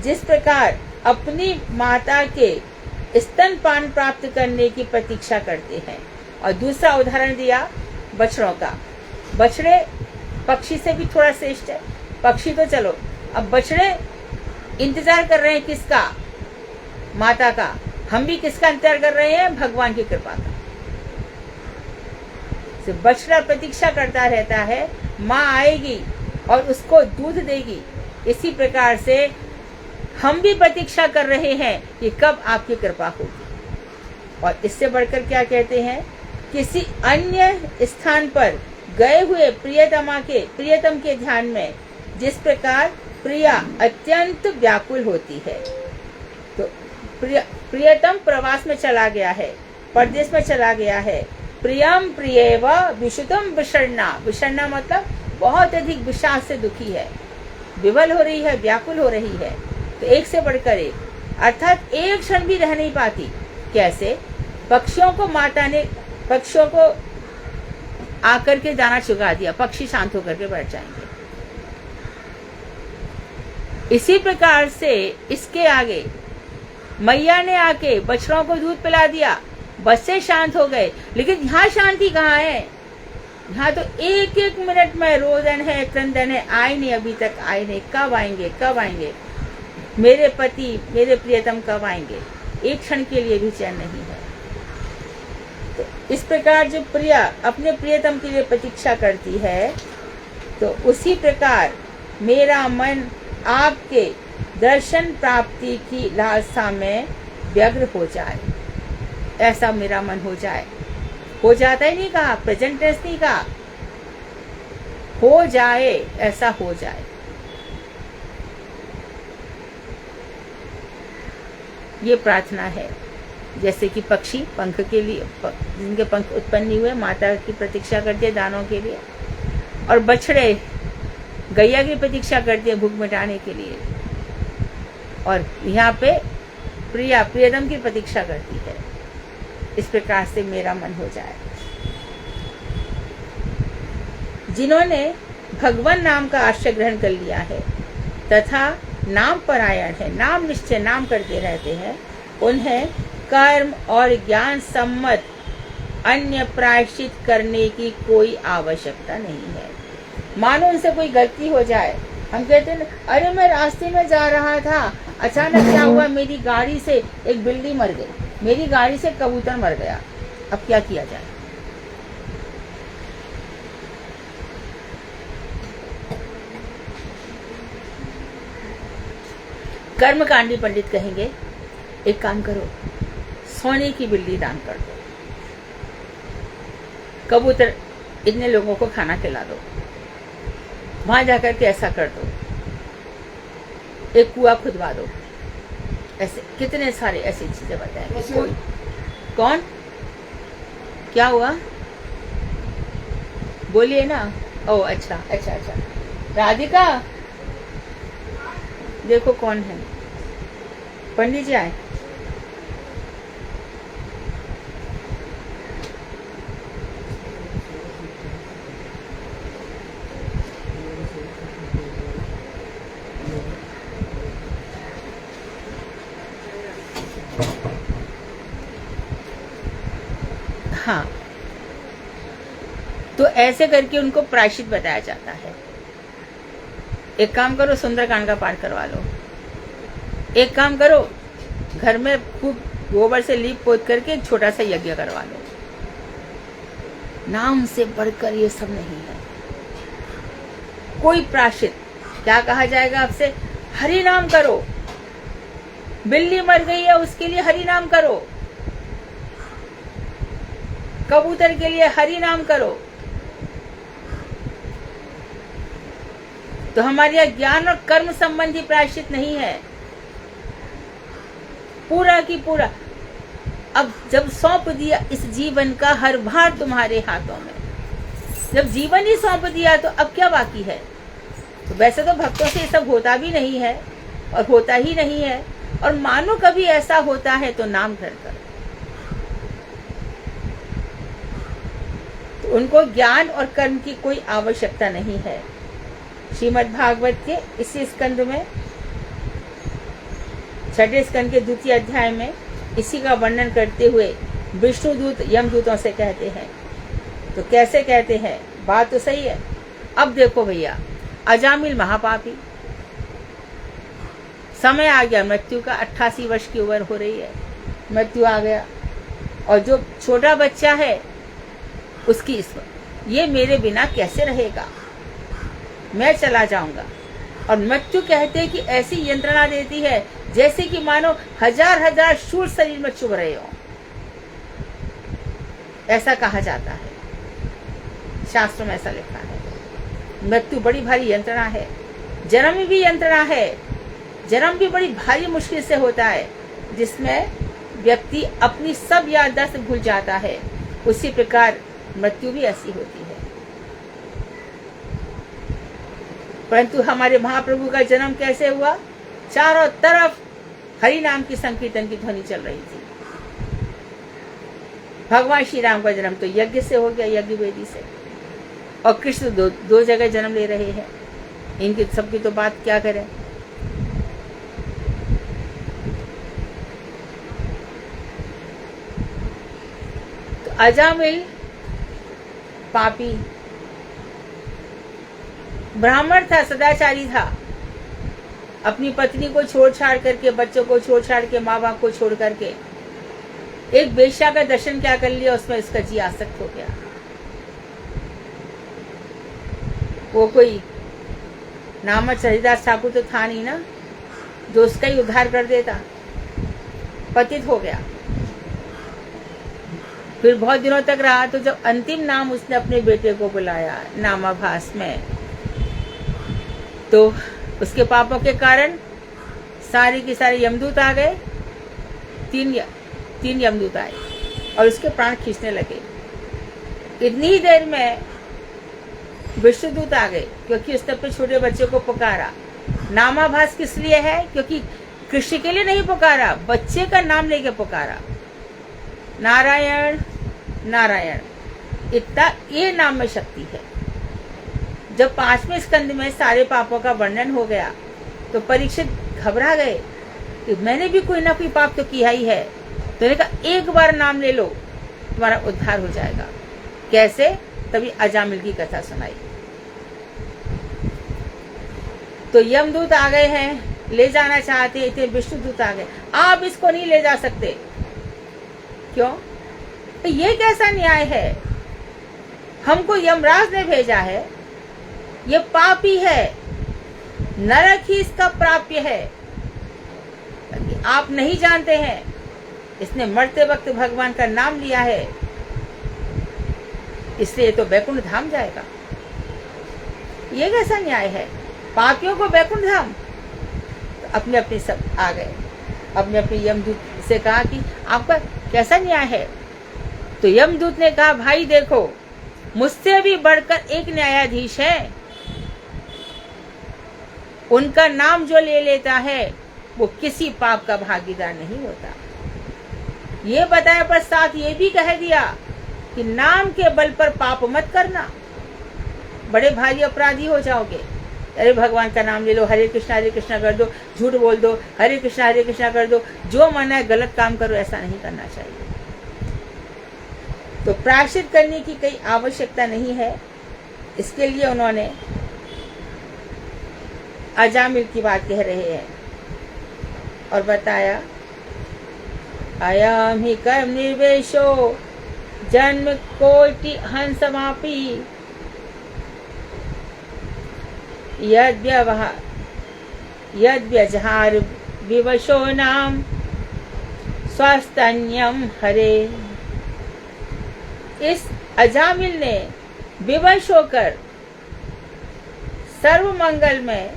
जिस प्रकार अपनी माता के स्तनपान प्राप्त करने की प्रतीक्षा करते हैं। और दूसरा उदाहरण दिया बछड़ों का। बछड़े पक्षी से भी थोड़ा श्रेष्ठ है। पक्षी तो चलो, अब बछड़े इंतजार कर रहे हैं किसका? माता का। हम भी किसका इंतजार कर रहे हैं? भगवान की कृपा का। तो बछड़ा प्रतीक्षा करता रहता है, माँ आएगी और उसको दूध देगी। इसी प्रकार से हम भी प्रतीक्षा कर रहे हैं कि कब आपकी कृपा होगी। और इससे बढ़कर क्या कहते हैं? किसी अन्य स्थान पर गए हुए प्रियतम के ध्यान में जिस प्रकार प्रिया अत्यंत व्याकुल होती है। तो प्रियतम प्रवास में चला गया है, परदेश में चला गया है। प्रियम प्रियेव विशुद्धम विषण्णा, विषण्णा मतलब बहुत अधिक विषाद से दुखी है, विवल हो रही है, व्याकुल हो रही है। तो एक से बढ़कर एक, अर्थात एक क्षण भी रह नहीं पाती। कैसे? पक्षियों को माता ने पक्षियों को आकर के दाना चुगा दिया, पक्षी शांत होकर के बैठ जाएंगे। इसी प्रकार से इसके आगे मैया ने आके बछड़ों को दूध पिला दिया, बच्चे शांत हो गए। लेकिन यहाँ शांति कहाँ है? यहाँ तो एक एक मिनट में रोदन है, क्रंदन है, आए नहीं, अभी तक आए नहीं, कब आएंगे, कब आएंगे मेरे पति, मेरे प्रियतम कब आएंगे? एक क्षण के लिए भी चैन नहीं है। तो इस प्रकार जो प्रिया अपने प्रियतम के लिए प्रतीक्षा करती है, तो उसी प्रकार मेरा मन आपके दर्शन प्राप्ति की लालसा में व्यग्र हो जाए, ऐसा मेरा मन हो जाए। हो जाता ही नहीं कहा, प्रेजेंट टेंस नहीं कहा, हो जाए, ऐसा हो जाए। ये प्रार्थना है। जैसे कि पक्षी पंख के लिए, जिनके पंख उत्पन्न नहीं हुए, माता की प्रतीक्षा करते हैं दानों के लिए, और बछड़े गैया की प्रतीक्षा करते हैं भूख मिटाने के लिए, और यहाँ पे प्रिया प्रियतम की प्रतीक्षा करती है। इस प्रकार से मेरा मन हो जाए। जिन्होंने भगवान नाम का आश्रय ग्रहण कर लिया है तथा नाम परायण है, नाम निश्चय नाम करते रहते हैं, उन्हें कर्म और ज्ञान सम्मत अन्य प्रायश्चित करने की कोई आवश्यकता नहीं है। मानो उनसे कोई गलती हो जाए, हम कहते हैं अरे मैं रास्ते में जा रहा था, अचानक क्या हुआ, मेरी गाड़ी से एक बिल्ली मर गई, मेरी गाड़ी से कबूतर मर गया, अब क्या किया जाए? कर्मकांडी पंडित कहेंगे एक काम करो, सोने की बिल्ली दान कर दो, कबूतर इतने लोगों को खाना खिला दो, वहां जाकर के ऐसा कर दो, एक कुआं खुदवा दो। ऐसे कितने सारे ऐसी चीजें बताएंगे। कौन? क्या हुआ? बोलिए ना। ओ अच्छा अच्छा अच्छा, राधिका देखो कौन है। पंडित जी आए। हाँ, तो ऐसे करके उनको प्रायश्चित बताया जाता है। एक काम करो, सुंदरकांड का पाठ करवा लो। एक काम करो, घर में खूब गोबर से लीप पोत करके एक छोटा सा यज्ञ करवा लो। नाम से बढ़कर ये सब नहीं है। कोई प्रायश्चित, क्या कहा जाएगा आपसे? हरि नाम करो। बिल्ली मर गई है, उसके लिए हरि नाम करो। कबूतर के लिए हरि नाम करो। तो हमारे यहाँ ज्ञान और कर्म संबंधी प्रायश्चित नहीं है, पूरा की पूरा। अब जब सौंप दिया इस जीवन का हर भार तुम्हारे हाथों में, जब जीवन ही सौंप दिया तो अब क्या बाकी है? तो वैसे तो भक्तों से ये सब होता भी नहीं है और होता ही नहीं है, और मानो कभी ऐसा होता है तो नाम धर कर। तो उनको ज्ञान और कर्म की कोई आवश्यकता नहीं है। श्रीमद् भागवत के इसी स्कंद में, छठे स्कंद के द्वितीय अध्याय में इसी का वर्णन करते हुए विष्णुदूत यमदूतों से कहते हैं। तो कैसे कहते हैं? बात तो सही है। अब देखो भैया, अजामिल महापापी, समय आ गया मृत्यु का, 88 वर्ष की उम्र हो रही है, मृत्यु आ गया। और जो छोटा बच्चा है उसकी ये मेरे बिना कैसे रहेगा, मैं चला जाऊंगा। और मृत्यु कहते हैं कि ऐसी यंत्रणा देती है जैसे कि मानो हजार हजार शूल शरीर में चुभ रहे हो, ऐसा कहा जाता है। शास्त्र में ऐसा लिखा है। मृत्यु बड़ी भारी यंत्रणा है। जन्म भी यंत्रणा है। जन्म भी बड़ी भारी मुश्किल से होता है, जिसमें व्यक्ति अपनी सब याददाश्त भूल जाता है। उसी प्रकार मृत्यु भी ऐसी होती है। परंतु हमारे महाप्रभु का जन्म कैसे हुआ? चारों तरफ हरि नाम की संकीर्तन की ध्वनि चल रही थी। भगवान श्री राम का जन्म तो यज्ञ से हो गया, यज्ञ वेदी से। और कृष्ण दो जगह जन्म ले रहे हैं। इनकी सबकी तो बात क्या करें। तो अजामिल पापी ब्राह्मण था, सदाचारी था। अपनी पत्नी को छोड़ छाड़ करके, बच्चों को छोड़ छाड़ के, माँ बाप को छोड़ करके एक वेश्या का दर्शन क्या कर लिया, उसमें इसका जी आसक्त हो गया। वो कोई नामच हरिदास ठाकुर तो था नहीं ना, जो उसका ही उद्धार कर देता। पतित हो गया। फिर बहुत दिनों तक रहा, तो जब अंतिम नाम उसने अपने बेटे को बुलाया नामाभास में, तो उसके पापों के कारण सारे के सारे यमदूत आ गए। तीन यमदूत आए और उसके प्राण खींचने लगे। इतनी ही देर में विष्णुदूत आ गए, क्योंकि उसने अपने छोटे बच्चे को पुकारा। नामाभास किस लिए है? क्योंकि कृष्ण के लिए नहीं पुकारा, बच्चे का नाम लेके पुकारा। नारायण नारायण, इतना ये नाम में शक्ति है। जब 5वें स्कंद में सारे पापों का वर्णन हो गया, तो परीक्षित घबरा गए कि मैंने भी कोई ना कोई पाप तो किया ही है। तो उन्होंने कहा एक बार नाम ले लो, तुम्हारा उद्धार हो जाएगा। कैसे? तभी अजामिल की कथा सुनाई। तो यमदूत आ गए हैं, ले जाना चाहते थे, विष्णुदूत आ गए। आप इसको नहीं ले जा सकते। क्यों? तो ये कैसा न्याय है? हमको यमराज ने भेजा है, ये पापी है, नरक ही इसका प्राप्य है। आप नहीं जानते हैं, इसने मरते वक्त भगवान का नाम लिया है, इसलिए तो वैकुंठ धाम जाएगा। ये कैसा न्याय है? पापियों को वैकुंठ धाम? तो अपने अपने सब आ गए। अपने अपने यमदूत से कहा कि आपका कैसा न्याय है? तो यमदूत ने कहा, भाई देखो, मुझसे भी बढ़कर एक न्यायाधीश है। उनका नाम जो ले लेता है वो किसी पाप का भागीदार नहीं होता। ये बताया पर साथ ये भी कह दिया कि नाम के बल पर पाप मत करना, बड़े भारी अपराधी हो जाओगे। अरे भगवान का नाम ले लो, हरे कृष्णा कर दो, झूठ बोल दो, हरे कृष्णा कर दो, जो मन है गलत काम करो, ऐसा नहीं करना चाहिए। तो प्रायश्चित करने की कोई आवश्यकता नहीं है। इसके लिए उन्होंने अजामिल की बात कह रहे हैं और बताया, अयम ही कर्म निर्वेशो जन्म कोटि हंसमापि यद व्यजहार विवशो नाम स्वास्तन्यम हरे। इस अजामिल ने विवश होकर सर्व मंगल में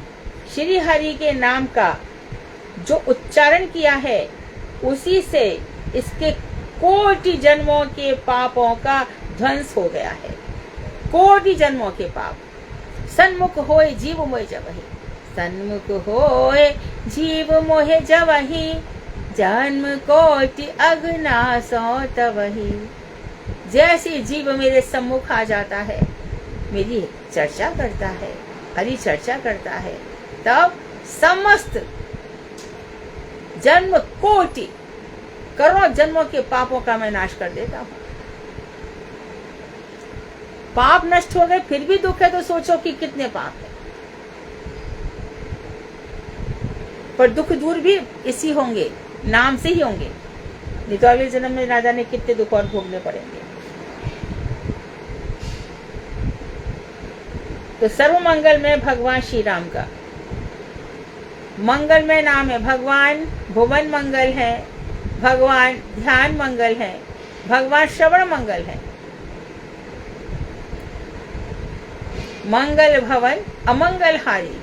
श्री हरि के नाम का जो उच्चारण किया है, उसी से इसके कोटि जन्मों के पापों का ध्वंस हो गया है। कोटि जन्मों के पाप। सन्मुख होए जीव मोहे जबहि, सन्मुख होए जीव मोहे जबहि, जन्म कोटि अघनासो तबहि। जैसे जीव मेरे सम्मुख आ जाता है, मेरी चर्चा करता है, हरि चर्चा करता है, तब समस्त जन्म कोटि करोड़ों जन्मों के पापों का मैं नाश कर देता हूं। पाप नष्ट हो गए फिर भी दुख है, तो सोचो कि कितने पाप है। पर दुख दूर भी इसी होंगे, नाम से ही होंगे, नहीं तो अगले जन्म में ना जाने कितने दुख और भोगने पड़ेंगे। तो सर्व मंगल में भगवान श्री राम का मंगलमय नाम है। भगवान भुवन मंगल है, भगवान ध्यान मंगल है, भगवान श्रवण मंगल है। मंगल भवन अमंगल हारी,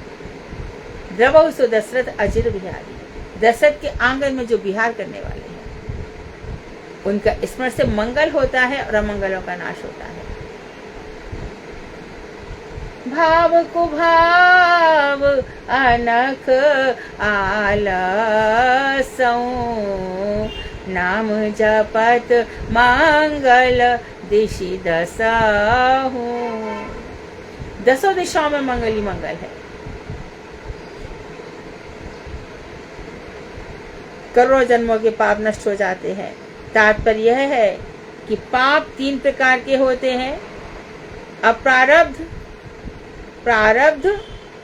द्रवहु सो दशरथ अजिर बिहारी। दशरथ के आंगन में जो विहार करने वाले हैं, उनका स्मरण से मंगल होता है और अमंगलों का नाश होता है। भाव कुभाव अनख आलसौ, नाम जपत मंगल दिशि दसहु। दसों दिशाओं में मंगल ही मंगल है। करोड़ों जन्मों के पाप नष्ट हो जाते हैं। तात्पर्य यह है कि पाप 3 प्रकार के होते हैं, अप्रारब्ध, प्रारब्ध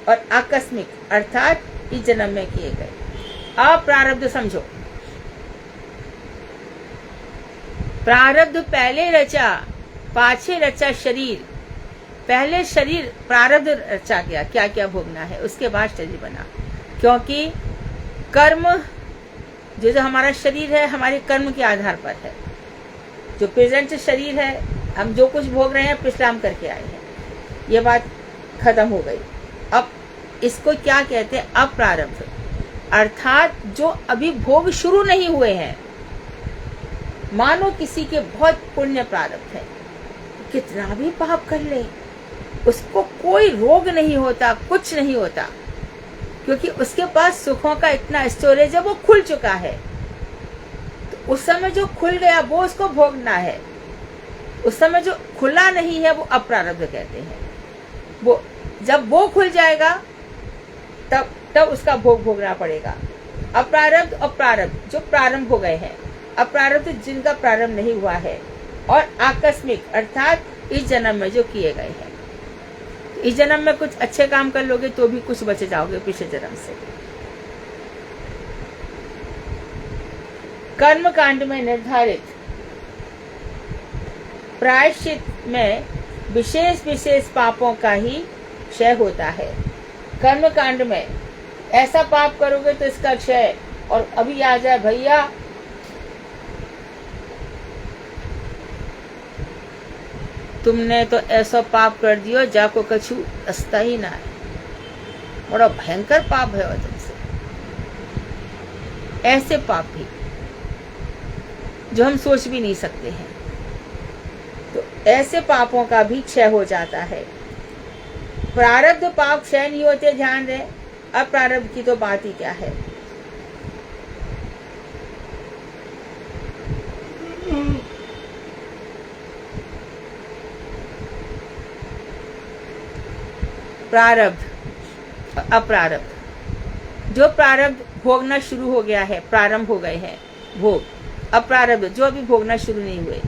और आकस्मिक, अर्थात इस जन्म में किए गए। अप्रारब्ध समझो, प्रारब्ध पहले रचा पाछे रचा शरीर। पहले शरीर प्रारब्ध रचा गया, क्या क्या भोगना है, उसके बाद शरीर बना। क्योंकि कर्म जो हमारा शरीर है, हमारे कर्म के आधार पर है। जो प्रेजेंट शरीर है, हम जो कुछ भोग रहे हैं पिछला करके आए हैं, ये बात खत्म हो गई। अब इसको क्या कहते हैं? अप्रारब्ध, अर्थात जो अभी भोग शुरू नहीं हुए हैं। मानो किसी के बहुत पुण्य प्रारब्ध है, कितना भी पाप कर ले, उसको कोई रोग नहीं होता, कुछ नहीं होता, क्योंकि उसके पास सुखों का इतना स्टोरेज है, वो खुल चुका है। तो उस समय जो खुल गया वो उसको भोगना है। उस समय जो खुला नहीं है वो अप्रारब्ध कहते हैं। वो जब वो खुल जाएगा तब उसका भोग भोगना पड़ेगा। अप्रारब्ध और प्रारब्ध जो प्रारंभ हो गए हैं, अप्रारब्ध जिनका प्रारंभ नहीं हुआ है, और आकस्मिक अर्थात इस जन्म में जो किए गए हैं। इस जन्म में कुछ अच्छे काम कर लोगे तो भी कुछ बचे जाओगे पिछले जन्म से। कर्म कांड में निर्धारित प्रायश्चित में विशेष विशेष पापों का ही क्षय होता है। कर्म कांड में ऐसा पाप करोगे तो इसका क्षय। और अभी आ जाए भैया तुमने तो ऐसा पाप कर दियो जाको कछु रास्ता ही ना है, बड़ा भयंकर पाप है तुमसे। ऐसे पाप भी जो हम सोच भी नहीं सकते हैं, तो ऐसे पापों का भी क्षय हो जाता है। प्रारब्ध पाप क्षय नहीं होते, ध्यान दें। अप्रारब्ध की तो बात ही क्या है। प्रारब्ध, अप्रारब्ध। जो प्रारब्ध भोगना शुरू हो गया है, प्रारंभ हो गए हैं भोग, अप्रारब्ध जो अभी भोगना शुरू नहीं हुए,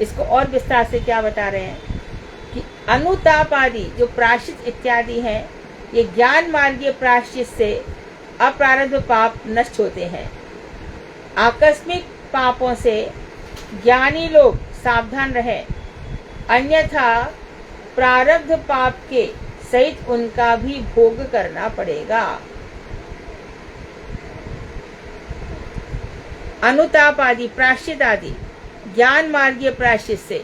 इसको और विस्तार से क्या बता रहे हैं कि अनुताप आदि जो प्रायश्चित इत्यादि हैं, ये ज्ञान मार्गीय प्रायश्चित से अप्रारब्ध पाप नष्ट होते हैं। आकस्मिक पापों से ज्ञानी लोग सावधान रहें, अन्यथा प्रारब्ध पाप के सहित उनका भी भोग करना पड़ेगा। अनुताप आदि प्रायश्चित आदि ज्ञान मार्गीय प्रायश्चित से,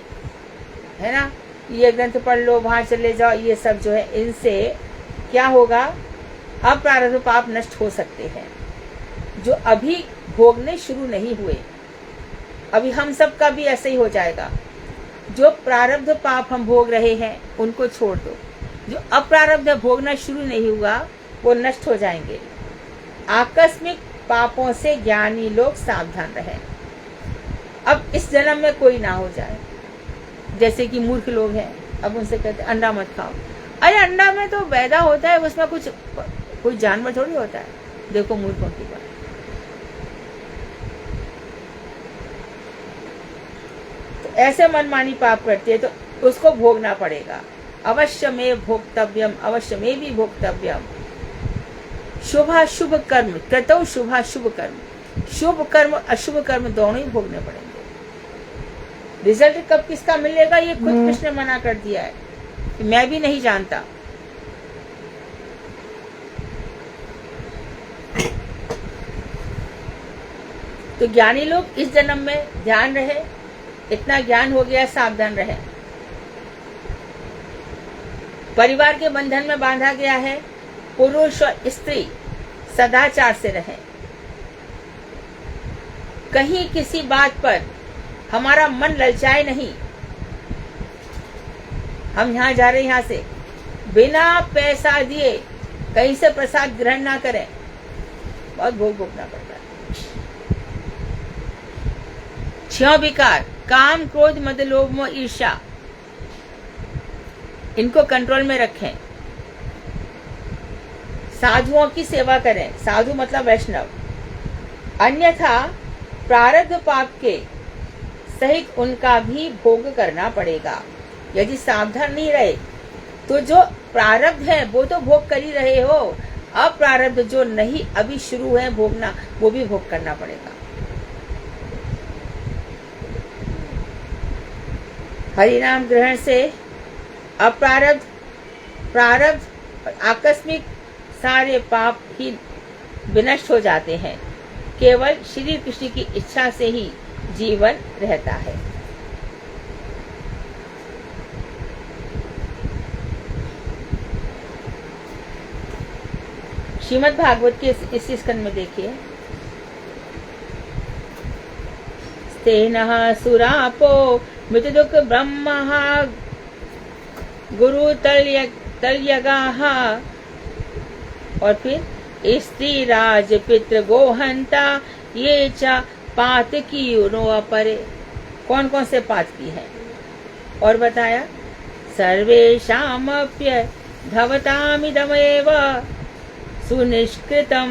है ना, ये ग्रंथ पढ़ लो, वहां चले जाओ, ये सब जो है इनसे क्या होगा, अप्रारब्ध पाप नष्ट हो सकते हैं जो अभी भोगने शुरू नहीं हुए। अभी हम सब का भी ऐसे ही हो जाएगा। जो प्रारब्ध पाप हम भोग रहे हैं उनको छोड़ दो, जो अप्रारब्ध भोगना शुरू नहीं हुआ वो नष्ट हो जाएंगे। आकस्मिक पापों से ज्ञानी लोग सावधान रहें। अब इस जन्म में कोई ना हो जाए, जैसे कि मूर्ख लोग हैं, अब उनसे कहते अंडा मत खाओ। अरे अंडा में तो पैदा होता है, उसमें कोई जानवर थोड़ी होता है। देखो मूर्खों की बात। तो ऐसे मनमानी पाप करती है तो उसको भोगना पड़ेगा। अवश्य में भोक्तव्यम, अवश्य में भी भोक्तव्यम। शुभाशुभ कर्म कृतौ शुभाशुभ कर्म, शुभ कर्म अशुभ कर्म दोनों ही भोगने पड़ेंगे। रिजल्ट कब किसका मिलेगा ये खुद कृष्ण ने मना कर दिया है, मैं भी नहीं जानता। तो ज्ञानी लोग इस जन्म में ध्यान रहे, इतना ज्ञान हो गया, सावधान रहे। परिवार के बंधन में बांधा गया है, पुरुष और स्त्री सदाचार से रहें। कहीं किसी बात पर हमारा मन ललचाए नहीं। हम यहाँ जा रहे हैं, यहाँ से बिना पैसा दिए कहीं से प्रसाद ग्रहण ना करें, बहुत भोग भोगना पड़ता है। 6 विकार, काम क्रोध मद लोभ मोह ईर्ष्या, इनको कंट्रोल में रखें। साधुओं की सेवा करें, साधु मतलब वैष्णव, अन्यथा प्रारब्ध पाप के सहित उनका भी भोग करना पड़ेगा। यदि सावधान नहीं रहे तो जो प्रारब्ध है वो तो भोग कर ही रहे हो, अप्रारब्ध जो नहीं अभी शुरू है भोगना, वो भी भोग करना पड़ेगा। हरिनाम ग्रहण से अप्रारब्ध, प्रारब्ध और आकस्मिक सारे पाप ही विनष्ट हो जाते हैं। केवल श्री कृष्ण की इच्छा से ही जीवन रहता है। श्रीमद् भागवत के इस स्कंद में देखिए, स्तेनः सुरापो मृत दुख ब्रह्मः गुरु तल्यगाः, और फिर स्त्री राज पितृ गोहंता ये च पातकी नो अपरे। कौन कौन से पातकी हैं और बताया, सर्वेषामप्य धवतामिदमेव सुनिष्कृतम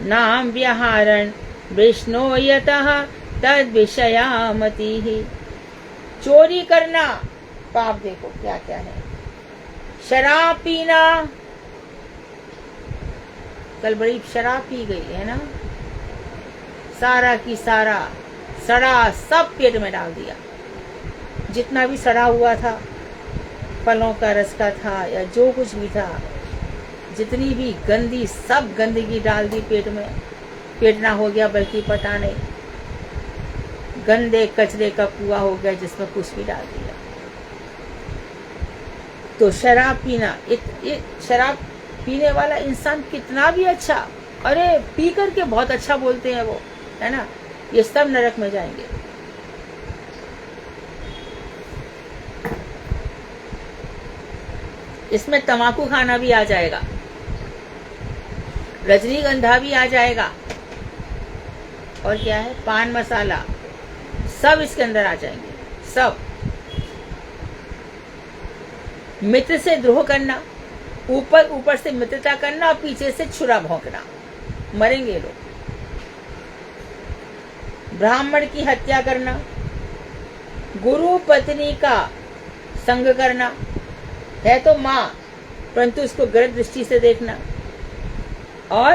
नाम व्यहारण विष्णो यतः तद विषयामति। चोरी करना पाप, देखो क्या क्या है। शराब पीना, कल बड़ी शराब पी गई है ना, सारा की सारा सड़ा सब पेट में डाल दिया। जितना भी सड़ा हुआ था, फलों का रस का था या जो कुछ भी था, जितनी भी गंदी सब गंदगी डाल दी पेट में। पेट ना हो गया बल्कि पता नहीं, गंदे कचरे का कुआं हो गया जिसमें कुछ भी डाल दिया। तो शराब पीना, ये शराब पीने वाला इंसान कितना भी अच्छा, अरे पी करके बहुत अच्छा बोलते हैं वो, है ना, ये सब नरक में जाएंगे। इसमें तंबाकू खाना भी आ जाएगा, रजनीगंधा भी आ जाएगा, और क्या है, पान मसाला, सब इसके अंदर आ जाएंगे, सब। मित्र से द्रोह करना, ऊपर ऊपर से मित्रता करना और पीछे से छुरा भोंकना, मरेंगे लोग। ब्राह्मण की हत्या करना, गुरु पत्नी का संग करना, है तो माँ परंतु उसको गलत दृष्टि से देखना, और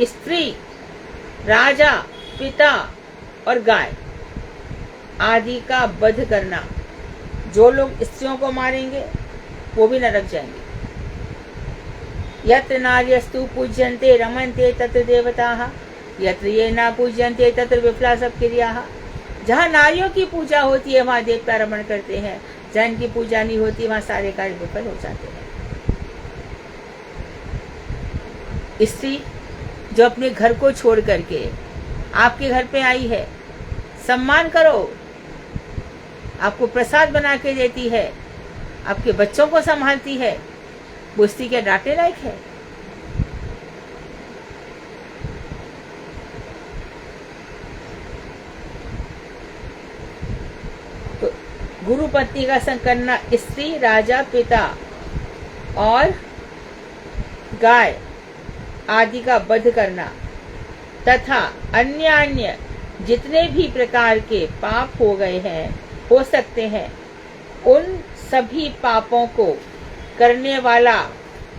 स्त्री, राजा, पिता और गाय आदि का वध करना। जो लोग स्त्रियों को मारेंगे वो भी नरक जाएंगे। यत्र नार्यस्तु पूज्यन्ते रमन्ते तत्र देवताः, यत्र ये न पूज्यन्ते तत्र विफला क्रियाः। जहाँ नारियों की पूजा होती है वहाँ देवता रमण करते हैं, जहाँ इनकी पूजा नहीं होती वहाँ सारे कार्य विफल हो जाते हैं। स्त्री जो अपने घर को छोड़ करके आपके घर पे आई है, सम्मान करो, आपको प्रसाद बना के देती है, आपके बच्चों को संभालती है, वो स्त्री के डांटे लायक है? तो गुरु पत्नी का संग करना, स्त्री, राजा, पिता और गाय आदि का वध करना तथा अन्य जितने भी प्रकार के पाप हो गए हैं, हो सकते हैं, उन सभी पापों को करने वाला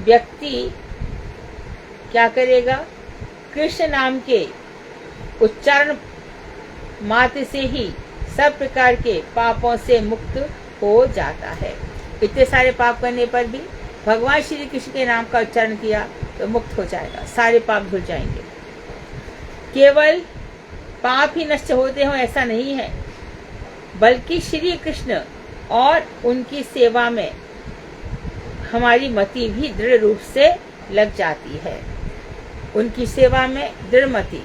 व्यक्ति क्या करेगा? कृष्ण नाम के उच्चारण मात्र से ही सब प्रकार के पापों से मुक्त हो जाता है। इतने सारे पाप करने पर भी भगवान श्री कृष्ण के नाम का उच्चारण किया तो मुक्त हो जाएगा, सारे पाप धुल जाएंगे। केवल पाप ही नष्ट होते हो ऐसा नहीं है, बल्कि श्री कृष्ण और उनकी सेवा में हमारी मति भी दृढ़ रूप से लग जाती है। उनकी सेवा में दृढ़ मति,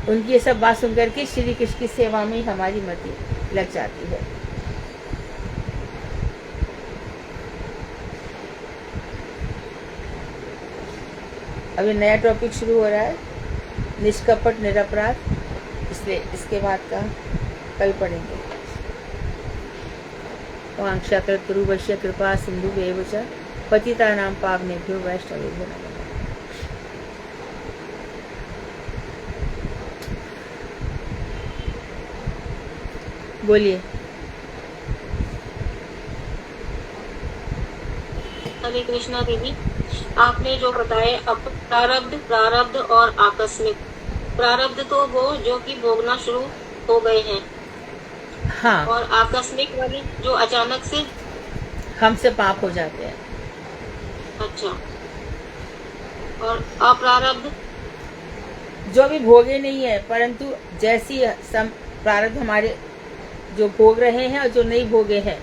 उनकी ये सब बात सुनकर के श्री कृष्ण की सेवा में हमारी मति लग जाती है। अभी नया टॉपिक शुरू हो रहा है, निष्कपट निरपराध, इसलिए इसके बाद का कल पढ़ेंगे। वांछाकृत गुरुवश्य कृपा सिंधु एव च पतितानां पावनेभ्यो वैष्णवेभ्यो नमः। बोलिए। हरे कृष्णा दीदी, आपने जो बताया अब प्रारब्ध और आकस्मिक। प्रारब्ध तो वो जो कि भोगना शुरू हो गए हैं, हाँ, और आकस्मिक वाली जो अचानक से हमसे पाप हो जाते हैं। अच्छा, और अप्रारब्ध जो अभी भोगे नहीं है, परंतु जैसी प्रारब्ध हमारे जो भोग रहे हैं और जो नहीं भोगे हैं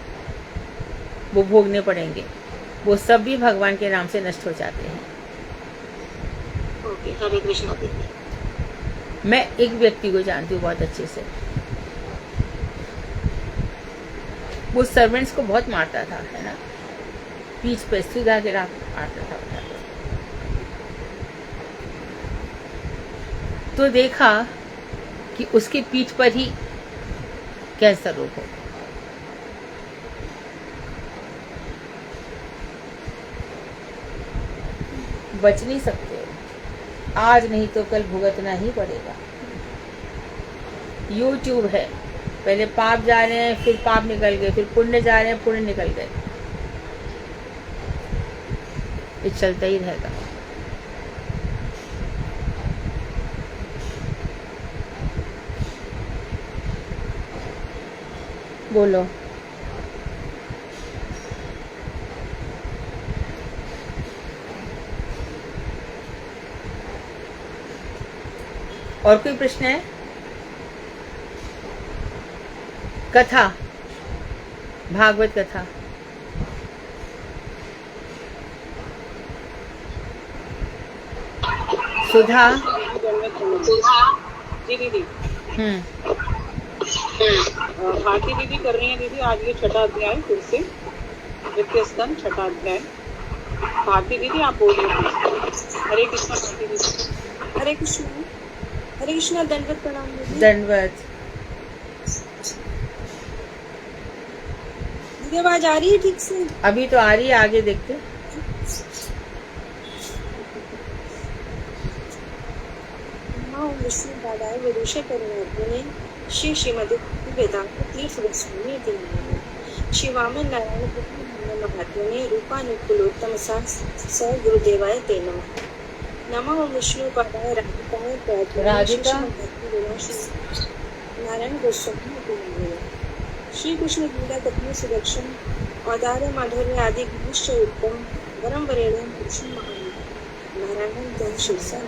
वो भोगने पड़ेंगे, वो सब भी भगवान के नाम से नष्ट हो जाते हैं। ओके, हरे कृष्णा दीदी। मैं एक व्यक्ति को जानती हूँ बहुत अच्छे से, वो सर्वेंट्स को बहुत मारता था, है ना, पीठ पे सीधा गिरा मारता था। तो देखा कि उसकी पीठ पर ही कैंसर रोग हो। बच नहीं सकते, आज नहीं तो कल भुगतना ही पड़ेगा। YouTube है, पहले पाप जा रहे हैं, फिर पाप निकल गए, फिर पुण्य जा रहे हैं, पुण्य निकल गए, ये चलता ही रहेगा। बोलो। और कोई प्रश्न है? कथा, भागवत कथा। सुधा जी दीदी। भारती दीदी कर रही हैं दीदी, आज ये छठा अध्याय फिर से, द्वितीय स्कंद छठा अध्याय। भारती दीदी आप बोलिए। हरे कृष्णा भारती दीदी। हरे कृष्ण हरे कृष्णा, दंडवत प्रणाम दीदी। दंडवत। दीदी आवाज आ रही है ठीक से? अभी तो आ रही है, आगे देखते। विष्णु दादाए विदुषे करुणार्थ ने श्री श्रीमती वेदांत तीर्थ गोस्वामी श्री वामन नारायण महात्मा ने रूपानुकूलोत्तम स गुरुदेवाय ते नमः। नमः ओम विष्णु पादाय राधिका नारायण गोस्वामी श्री कृष्ण लीला कथन सुदर्शन औदार्य माधुर्य आदि गुणश्च उत्तम वरम वरेण्यम कृष्ण महान नारायण जन शिवसा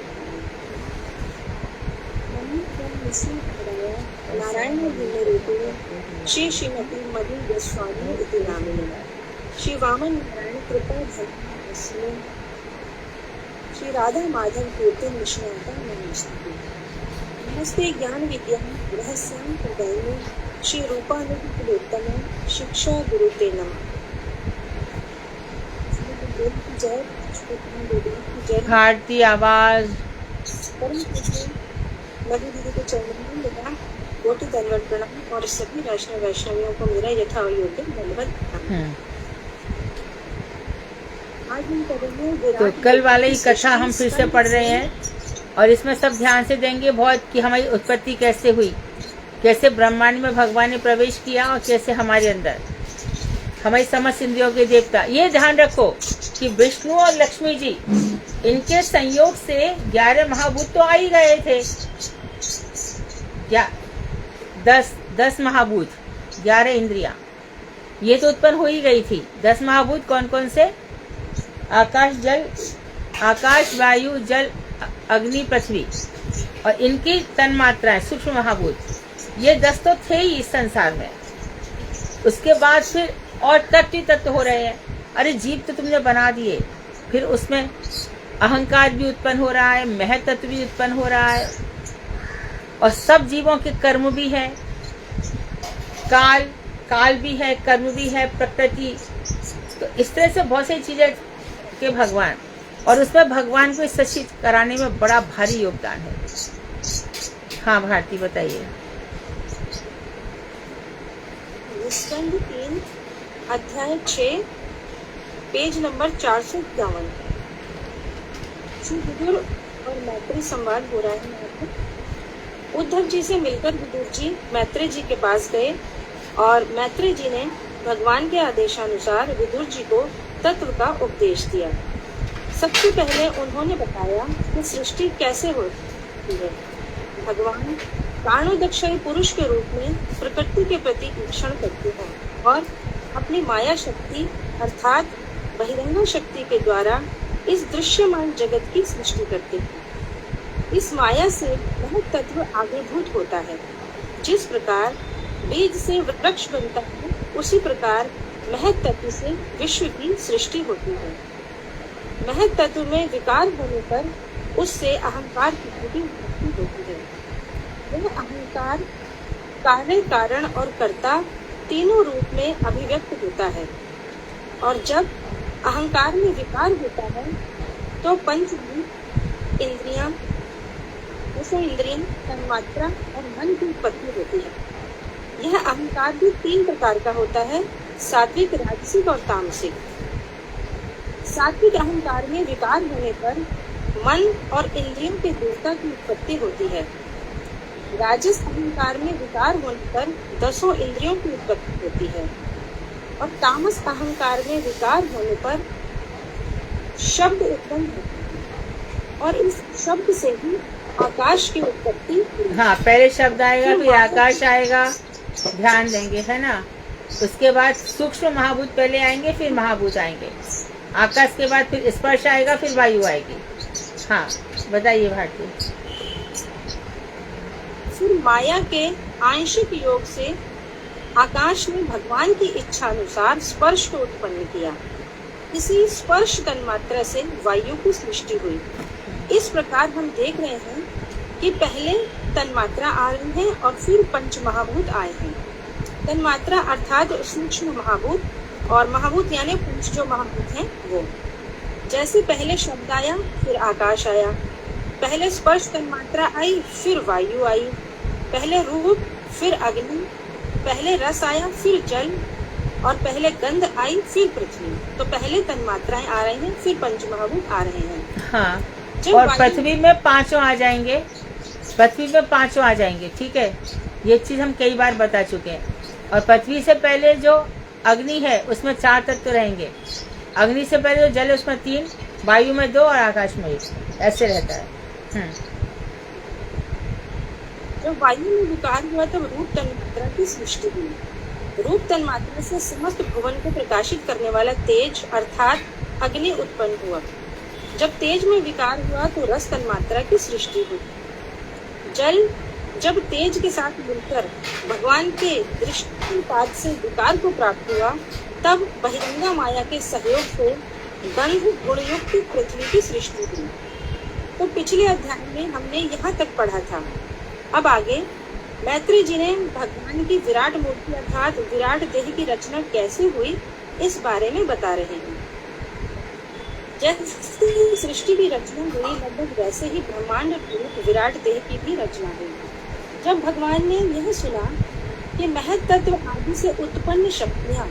नारायण रूपिणी श्री श्रीमती मधु गोस्वामी इति नामिनी श्री वामन नारायण कृपा धर्म श्री राधा माधव कीर्तन निष्णाता नमस्ते। नमस्ते ज्ञान विज्ञान रहस्यां प्रदायिनी श्री रूपानुकूलोत्तम शिक्षा गुरु ते नमः। जय भारती आवाज। मधु दीदी के चरणों में मेरा कोटि दंडवत प्रणाम और सभी वैष्णवियों को मेरा यथायोग्य दंडवत प्रणाम। आज हम करेंगे तो कल वाले ही कथा हम फिर से पढ़ रहे हैं और इसमें सब ध्यान से देंगे बहुत कि हमारी उत्पत्ति कैसे हुई, कैसे ब्रह्मांड में भगवान ने प्रवेश किया और कैसे हमारे अंदर हमारी समस्त इंद्रियों के देवता। ये ध्यान रखो कि विष्णु और लक्ष्मी जी इनके संयोग से 11 महाभूत तो आ ही गए थे। 10 महाभूत 11 इंद्रियां ये तो उत्पन्न हो ही गई थी। 10 महाभूत कौन कौन से? आकाश वायु जल अग्नि पृथ्वी और इनकी तन्मात्राएं सूक्ष्म महाभूत, ये 10 तो थे ही इस संसार में। उसके बाद फिर और तत्व हो रहे हैं। अरे जीव तो तुमने बना दिए, फिर उसमें अहंकार भी उत्पन्न हो रहा है, महत तत्व भी उत्पन्न हो रहा है और सब जीवों के कर्म भी है, काल भी है, कर्म भी है, प्रकृति। तो इस तरह से बहुत सारी चीजें के भगवान, और उसमें भगवान को सचित कराने में बड़ा भारी योगदान है। हाँ भारती बताइए। स्कंद 3 अध्याय 6 पेज नंबर 451 श्री विदुर और मैत्री संवाद हो रहा है। यहाँ पर उद्धव जी से मिलकर विदुर जी मैत्री जी के पास गए और मैत्री जी ने भगवान के आदेशानुसार विदुर जी को तत्व का उपदेश दिया। सबसे पहले उन्होंने बताया कि सृष्टि कैसे होती है। भगवान कारणोदक्षयी पुरुष के रूप में प्रकृति के प्रति ईक्षण करते हैं और अपनी माया शक्ति अर्थात बहिरंग शक्ति के द्वारा इस दृश्यमान जगत की सृष्टि करते हैं। इस माया से वह तत्व आविर्भूत होता है। जिस प्रकार बीज से वृक्ष बनता है, उसी प्रकार महत तत्व से विश्व की सृष्टि होती है। महत तत्व में विकार होने पर उससे अहंकार की उत्पत्ति होती है। वह अहंकार कार्य, कारण और कर्ता तीनों रूप में अभिव्यक्त होता है और जब अहंकार में विकार होता है तो पंचभूत इंद्रियां, तन्मात्रा और मन की उत्पत्ति होती है। यह अहंकार भी 3 प्रकार का होता है, सात्विक, राजसिक और तामसिक। सात्विक अहंकार में विकार होने पर मन और इंद्रियों के देवता की उत्पत्ति होती है। राजस अहंकार में विकार होने पर 10 इंद्रियों की उत्पत्ति होती है और तामस अहंकार में विकार होने पर शब्द उत्पन्न होता है और इस शब्द से ही आकाश की उत्पत्ति। हाँ, पहले शब्द आएगा फिर आकाश आएगा, ध्यान देंगे, है ना। उसके बाद सूक्ष्म महाभूत पहले आएंगे, फिर महाभूत आएंगे। आकाश के बाद फिर स्पर्श आएगा, फिर वायु आएगी। हाँ बताइए भारती। फिर माया के आंशिक योग से आकाश ने भगवान की इच्छा अनुसार स्पर्श को उत्पन्न किया। इसी स्पर्श तन्मात्रा से वायु की सृष्टि हुई। इस प्रकार हम देख रहे हैं कि पहले तन्मात्रा आ रही है और फिर पंच महाभूत आए हैं। तन्मात्रा अर्थात सूक्ष्म महाभूत और महाभूत यानी पंच जो महाभूत हैं वो। जैसे पहले शब्द आया, फिर आकाश आया, पहले स्पर्श तन्मात्रा आई, फिर वायु आई, पहले रूप, फिर अग्नि, पहले रस आया, फिर जल, और पहले गंध आई, फिर पृथ्वी। तो पहले तन्मात्राएं आ रही हैं, फिर पंचमहाभूत आ रहे हैं। हाँ, और पृथ्वी में पांचों आ जाएंगे, पृथ्वी में पांचों आ जाएंगे। ठीक है, ये चीज हम कई बार बता चुके हैं। और पृथ्वी से पहले जो अग्नि है उसमें 4 तत्व रहेंगे। अग्नि से पहले जो जल है उसमें 3, वायु में 2 और आकाश में 1, ऐसे रहता है। जब वायु में विकार हुआ तब रूप तन्मात्रा की सृष्टि हुई। रूप तन्मात्रा से समस्त भुवन को प्रकाशित करने वाला तेज अर्थात अग्नि उत्पन्न हुआ। जब तेज में विकार हुआ तो रस तन्मात्रा की सृष्टि हुई। जल जब तेज के साथ मिलकर भगवान के दृष्टिपात से विकार को प्राप्त हुआ तब बहिरंगा माया के सहयोग से गंध गुणयुक्त पृथ्वी की सृष्टि हुई। तो पिछले अध्याय में हमने यहाँ तक पढ़ा था। अब आगे मैत्री जी ने भगवान की विराट मूर्ति अर्थात विराट देह की रचना कैसे हुई इस बारे में बता रहे हैं। जैसे सृष्टि की रचना हुई लगभग वैसे ही ब्रह्मांड रूप विराट देह की भी रचना हुई। जब भगवान ने यह सुना कि महत तत्व आदि से उत्पन्न शक्तियाँ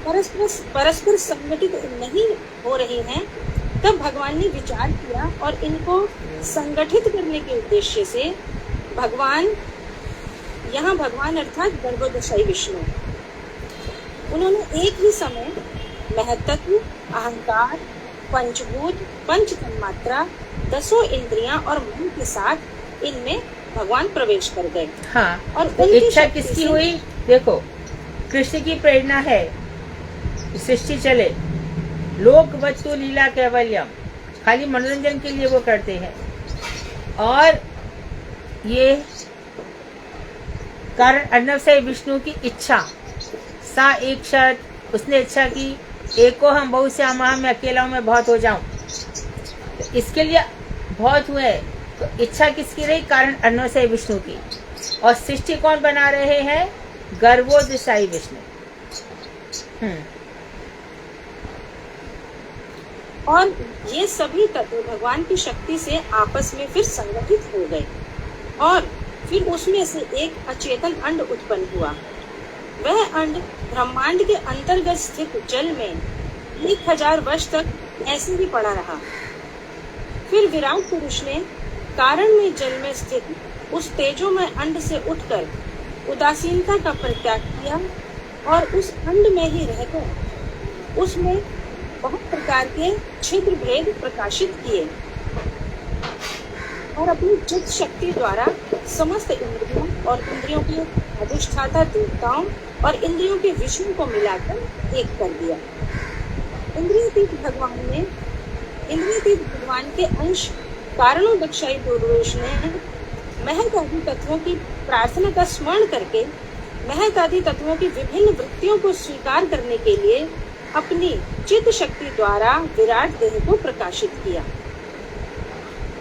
परस्पर संगठित नहीं हो रही हैं, तब भगवान ने विचार किया और इनको संगठित करने के उद्देश्य से भगवान अर्थात गर्भोदशाई विष्णु, उन्होंने एक ही समय महत्त्व, अहंकार, पंचभूत, पंच तन्मात्रा, 10 इंद्रियां और मन के साथ इनमें भगवान प्रवेश कर गए। हाँ, और तो इच्छा किसकी हुई? देखो, कृष्ण की प्रेरणा है सृष्टि चले, लोक वस्तु लीला कैवल्यम, खाली मनोरंजन के लिए वो करते हैं। और ये कारण अर्णव से विष्णु की इच्छा, सा एक शर्त, उसने इच्छा की एको हम बहुत से आमा, मैं अकेला हूं, मैं बहुत हो जाऊं। तो इसके लिए बहुत हुए। तो इच्छा किसकी रही? कारण अर्णव से विष्णु की। और सृष्टि कौन बना रहे हैं? गर्भोदशाई विष्णु। और ये सभी तत्व भगवान की शक्ति से आपस में फिर संगठित हो गए और फिर उसमें से एक अचेतन अंड उत्पन्न हुआ। वह अंड ब्रह्मांड के अंतर्गत स्थित जल में 1000 वर्ष तक ऐसे ही पड़ा रहा। फिर विराट पुरुष ने कारण में जल में स्थित उस तेजोमय अंड से उठकर उदासीनता का परित्याग किया और उस अंड में ही रहकर उसमें बहुत प्रकार के छिद्र भेद प्रकाशित किए और अपनी चित्त शक्ति द्वारा समस्त इंद्रियों और इंद्रियों के अधिष्ठाता देवताओं और इंद्रियों के विष्णु को मिलाकर एक कर दिया। इंद्रियातीत भगवान के अंश कारणों दक्षाई पुरुष ने महत आदि तत्वों की प्रार्थना का स्मरण करके महत आदि तत्वों की विभिन्न वृत्तियों को स्वीकार करने के लिए अपनी चित्त शक्ति द्वारा विराट देह को प्रकाशित किया।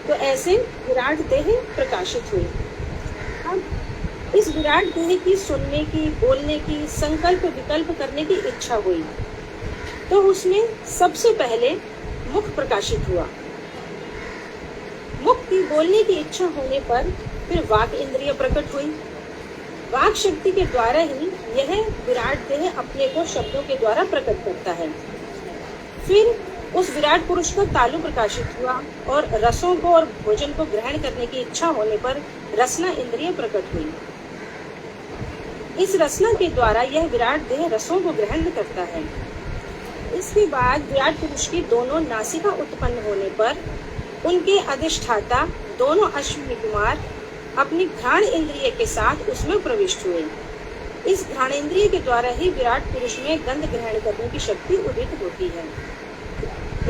तो ऐसे विराट देह प्रकाशित हुई। अब इस विराट देह की सुनने की, बोलने की, संकल्प विकल्प करने की इच्छा हुई तो उसमें सबसे पहले मुख प्रकाशित हुआ। मुख की बोलने की इच्छा होने पर फिर वाक इंद्रिय प्रकट हुई। वाक शक्ति के द्वारा ही यह विराट देह अपने को शब्दों के द्वारा प्रकट करता है। फिर उस विराट पुरुष का तालु प्रकाशित हुआ और रसों को और भोजन को ग्रहण करने की इच्छा होने पर रसना इंद्रिय प्रकट हुई। इस रसना के द्वारा यह विराट देह रसों को ग्रहण करता है। इसके बाद विराट पुरुष की दोनों नासिका उत्पन्न होने पर उनके अधिष्ठाता दोनों अश्विनी कुमार अपनी घ्राण इंद्रिय के साथ उसमें प्रविष्ट हुए। इस घ्राण इंद्रिय के द्वारा ही विराट पुरुष में गंध ग्रहण करने की शक्ति उदित होती है।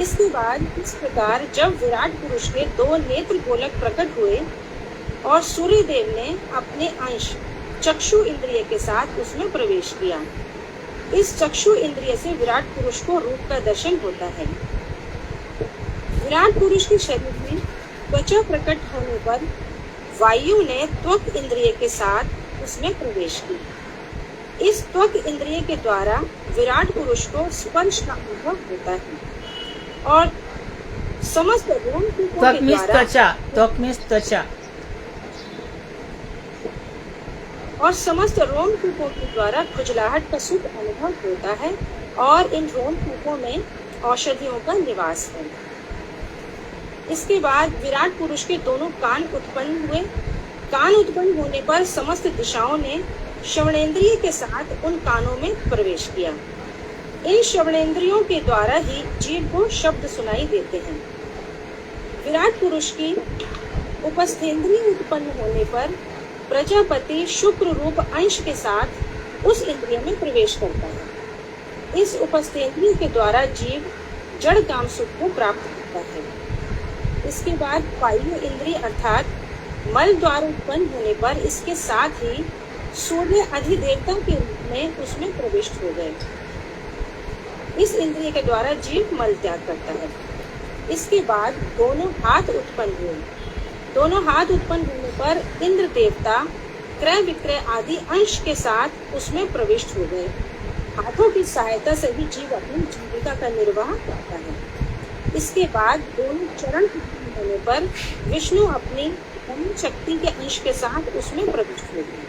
इसके बाद इस प्रकार जब विराट पुरुष के 2 नेत्र गोलक प्रकट हुए और सूर्य देव ने अपने अंश चक्षु इंद्रिय के साथ उसमें प्रवेश किया। इस चक्षु इंद्रिय से विराट पुरुष को रूप का दर्शन होता है। विराट पुरुष के शरीर में त्वचा प्रकट होने पर वायु ने त्वक इंद्रिय के साथ उसमें प्रवेश किया। इस त्वक इंद्रिय के द्वारा विराट पुरुष को स्पर्श का अनुभव होता है और समस्त रोमकूपों त्वक के मीन्स द्वारा त्वचा, त्वक मीन्स त्वचा। और समस्त रोमकूपों के द्वारा खुजलाहट का सुख अनुभव होता है और इन रोमकूपों में औषधियों का निवास है। इसके बाद विराट पुरुष के दोनों कान उत्पन्न हुए। कान उत्पन्न होने पर समस्त दिशाओं ने श्रवणेंद्रिय के साथ उन कानों में प्रवेश किया। इन श्रवणेंद्रियों के द्वारा ही जीव को शब्द सुनाई देते हैं। विराट पुरुष की उपस्थेंद्रिय उत्पन्न होने पर प्रजापति शुक्र रूप अंश के साथ उस इंद्रिय में प्रवेश करता है। इस उपस्थेंद्रिय के द्वारा जीव जड़ काम सुख को प्राप्त करता है। इसके बाद वायु इंद्रिय अर्थात मल द्वार उत्पन्न होने पर इसके साथ ही सूर्य अधिदेवता के रूप में उसमें प्रविष्ट हो गए। इस इंद्रिय के द्वारा जीव मल त्याग करता है। इसके बाद दोनों हाथ उत्पन्न हुए। दोनों हाथ उत्पन्न होने पर इंद्र देवता क्रय विक्रय आदि अंश के साथ उसमें प्रविष्ट हो गए। हाथों की सहायता से ही जीव अपनी जीविका का निर्वाह करता है। इसके बाद दोनों चरण उत्पन्न होने पर विष्णु अपनी गमन शक्ति के अंश के साथ उसमें प्रविष्ट हो गए।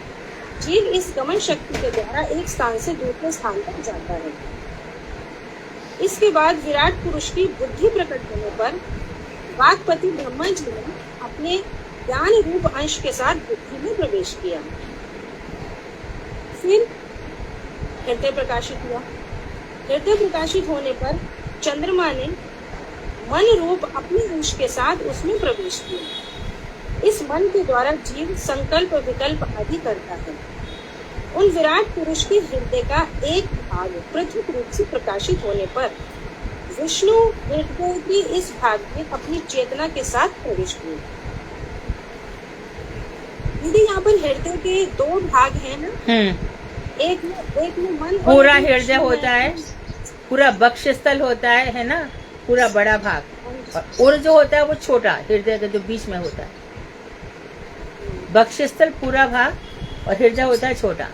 जीव इस गमन शक्ति के द्वारा एक स्थान से दूसरे स्थान पर जाता है। इसके बाद विराट पुरुष की बुद्धि प्रकट होने पर वाक्पति ब्रह्मा जी ने अपने ज्ञान रूप अंश के साथ बुद्धि में प्रवेश किया। फिर हृदय प्रकाशित हुआ। हृदय प्रकाशित होने पर चंद्रमा ने मन रूप अपने अंश के साथ उसमें प्रवेश किया। इस मन के द्वारा जीव संकल्प विकल्प आदि करता है। उन विराट पुरुष के हृदय का एक भाग पृथक रूप से प्रकाशित होने पर विष्णु हृदय के इस भाग में अपनी चेतना के साथ प्रवेश हुए। यदि यहाँ पर हृदय के दो भाग हैं ना, एक में मन पूरा हृदय होता है, पूरा बक्षस्थल होता है ना, पूरा बड़ा भाग, और जो होता है वो छोटा हृदय के जो बीच में होता है। बक्षस्थल पूरा भाग और हृदय होता है छोटा।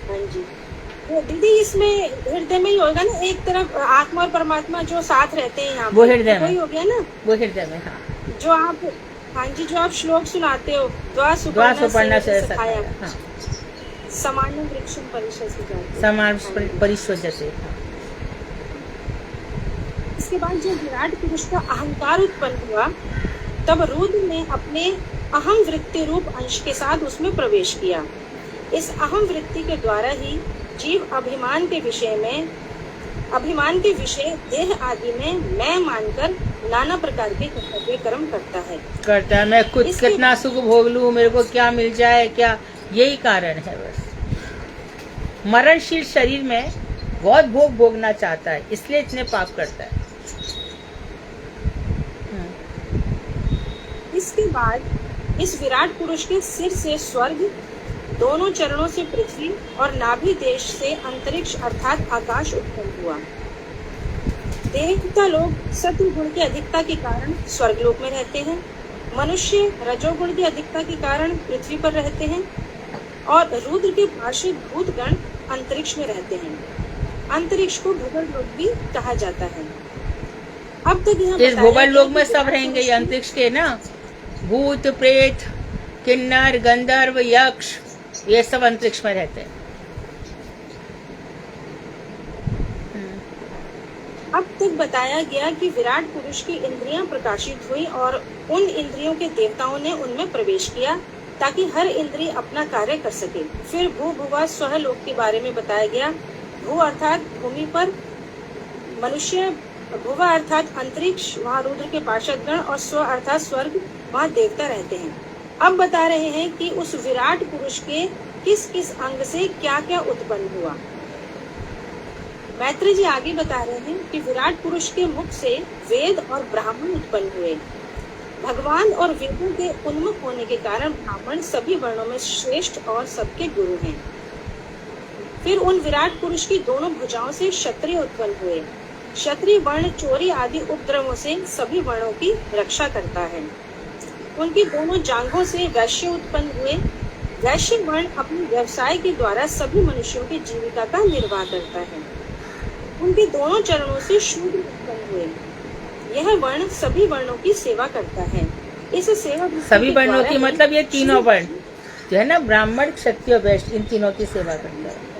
हाँ जी, तो दीदी इसमें हृदय में ही होगा ना, एक तरफ आत्मा और परमात्मा जो साथ रहते हैं यहाँ वो हृदय में हो गया ना, वो हृदय में। हाँ, जो आप, हाँ जी, जो आप श्लोक सुनाते हो, द्वा सुपर्णा से सखाया, हाँ, समान वृक्षम परिषद समान परिषद जैसे। इसके बाद जब विराट पुरुष का अहंकार उत्पन्न हुआ तब रुद्र ने अपने अहम वृत्ति रूप अंश के साथ उसमें प्रवेश किया। इस अहम वृत्ति के द्वारा ही जीव अभिमान के विषय देह आदि में मैं मानकर नाना प्रकार के कर्तव्य कर्म करता है। मैं खुद कितना सुख भोग लूं, मेरे को क्या मिल जाए, क्या, यही कारण है बस। मरणशील शरीर में बहुत भोग भोगना चाहता है, इसलिए इतने पाप करता है। इसके बाद इस विराट पुरुष के सिर से स्वर्ग, दोनों चरणों से पृथ्वी और नाभि देश से अंतरिक्ष अर्थात आकाश उत्पन्न हुआ। देवता लोग सत्वगुण की अधिकता के कारण स्वर्गलोक में रहते हैं। मनुष्य रजोगुण की अधिकता के कारण पृथ्वी पर रहते हैं और रुद्र के पार्षद भूतगण अंतरिक्ष में रहते हैं। अंतरिक्ष को भूगोल लोक भी कहा जाता है। अब तक यहाँ इस भूगोल लोक में सब रहेंगे, ये अंतरिक्ष के ना, भूत प्रेत किन्नर गंधर्व यक्ष, ये सब अंतरिक्ष में रहते हैं। अब तक बताया गया कि विराट पुरुष की इंद्रियां प्रकाशित हुई और उन इंद्रियों के देवताओं ने उनमें प्रवेश किया ताकि हर इंद्रिय अपना कार्य कर सके। फिर भू भुवा स्व लोक के बारे में बताया गया। भू अर्थात भूमि पर मनुष्य, भुवा अर्थात अंतरिक्ष, वहाँ रुद्र के पार्षदगण, और स्व अर्थात स्वर्ग, वहाँ देवता रहते हैं। अब बता रहे हैं कि उस विराट पुरुष के किस किस अंग से क्या क्या उत्पन्न हुआ। मैत्री जी आगे बता रहे हैं कि विराट पुरुष के मुख से वेद और ब्राह्मण उत्पन्न हुए। भगवान और वेदों के उन्मुख होने के कारण ब्राह्मण सभी वर्णों में श्रेष्ठ और सबके गुरु हैं। फिर उन विराट पुरुष की दोनों भुजाओं से क्षत्रिय उत्पन्न हुए। क्षत्रिय वर्ण चोरी आदि उपद्रवों से सभी वर्णों की रक्षा करता है। उनकी दोनों जांघों से वैश्य उत्पन्न हुए। वैश्य वर्ण अपने व्यवसाय के द्वारा सभी मनुष्यों की जीविका का निर्वाह करता है। उनके दोनों चरणों से शूद्र उत्पन्न हुए। यह वर्ण सभी वर्णों की सेवा करता है। इस सेवा सभी वर्णों की मतलब ये तीनों वर्ण जो है ना, ब्राह्मण क्षत्रिय वैश्य, इन तीनों की सेवा करता है।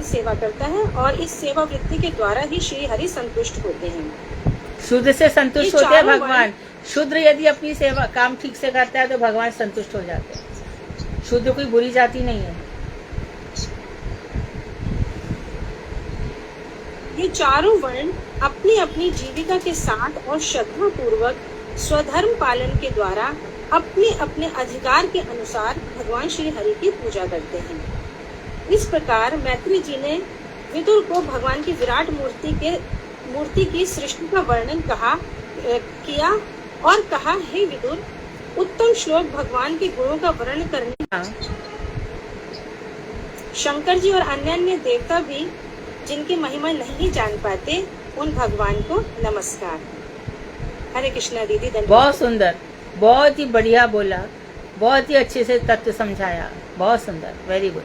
सेवा करता है और इस सेवा वृत्ति के द्वारा ही श्री हरि संतुष्ट होते हैं। शूद्र से संतुष्ट होते हैं भगवान। शूद्र यदि अपनी सेवा काम ठीक से करता है तो भगवान संतुष्ट हो जाते हैं। शूद्र कोई बुरी जाति नहीं है। ये चारों वर्ण अपनी अपनी जीविका के साथ और श्रद्धा पूर्वक स्वधर्म पालन के द्वारा अपने अपने अधिकार के अनुसार भगवान श्री हरि की पूजा करते हैं। इस प्रकार मैत्री जी ने विदुर को भगवान की विराट मूर्ति की सृष्टि का वर्णन किया और कहा, हे विदुर, उत्तम श्लोक भगवान के गुणों का वर्णन करने शंकर जी और अन्य देवता भी जिनकी महिमा नहीं जान पाते, उन भगवान को नमस्कार। हरे कृष्णा दीदी, धन्यवाद। बहुत सुंदर, बहुत ही बढ़िया बोला, बहुत ही अच्छे से तत्व समझाया, बहुत सुंदर, वेरी गुड।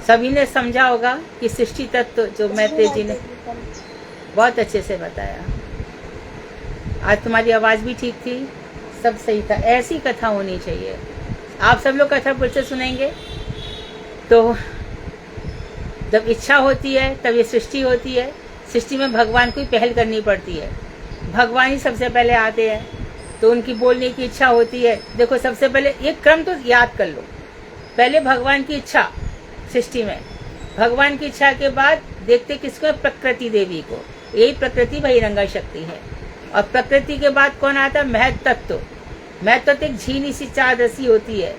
सभी ने समझा होगा कि सृष्टि तत्व जो मैत्री जी ने बहुत अच्छे से बताया। आज तुम्हारी आवाज भी ठीक थी, सब सही था। ऐसी कथा होनी चाहिए। आप सब लोग कथा फिर से सुनेंगे तो जब इच्छा होती है तब ये सृष्टि होती है। सृष्टि में भगवान को ही पहल करनी पड़ती है। भगवान ही सबसे पहले आते हैं तो उनकी बोलने की इच्छा होती है। देखो, सबसे पहले एक क्रम तो याद कर लो। पहले भगवान की इच्छा सृष्टि में, भगवान की इच्छा के बाद देखते किसको, प्रकृति देवी को। यही प्रकृति बहिरंगा शक्ति है। और प्रकृति के बाद कौन आता है, महत तत्व। महत तत्व एक झीनी सी चादर सी होती है।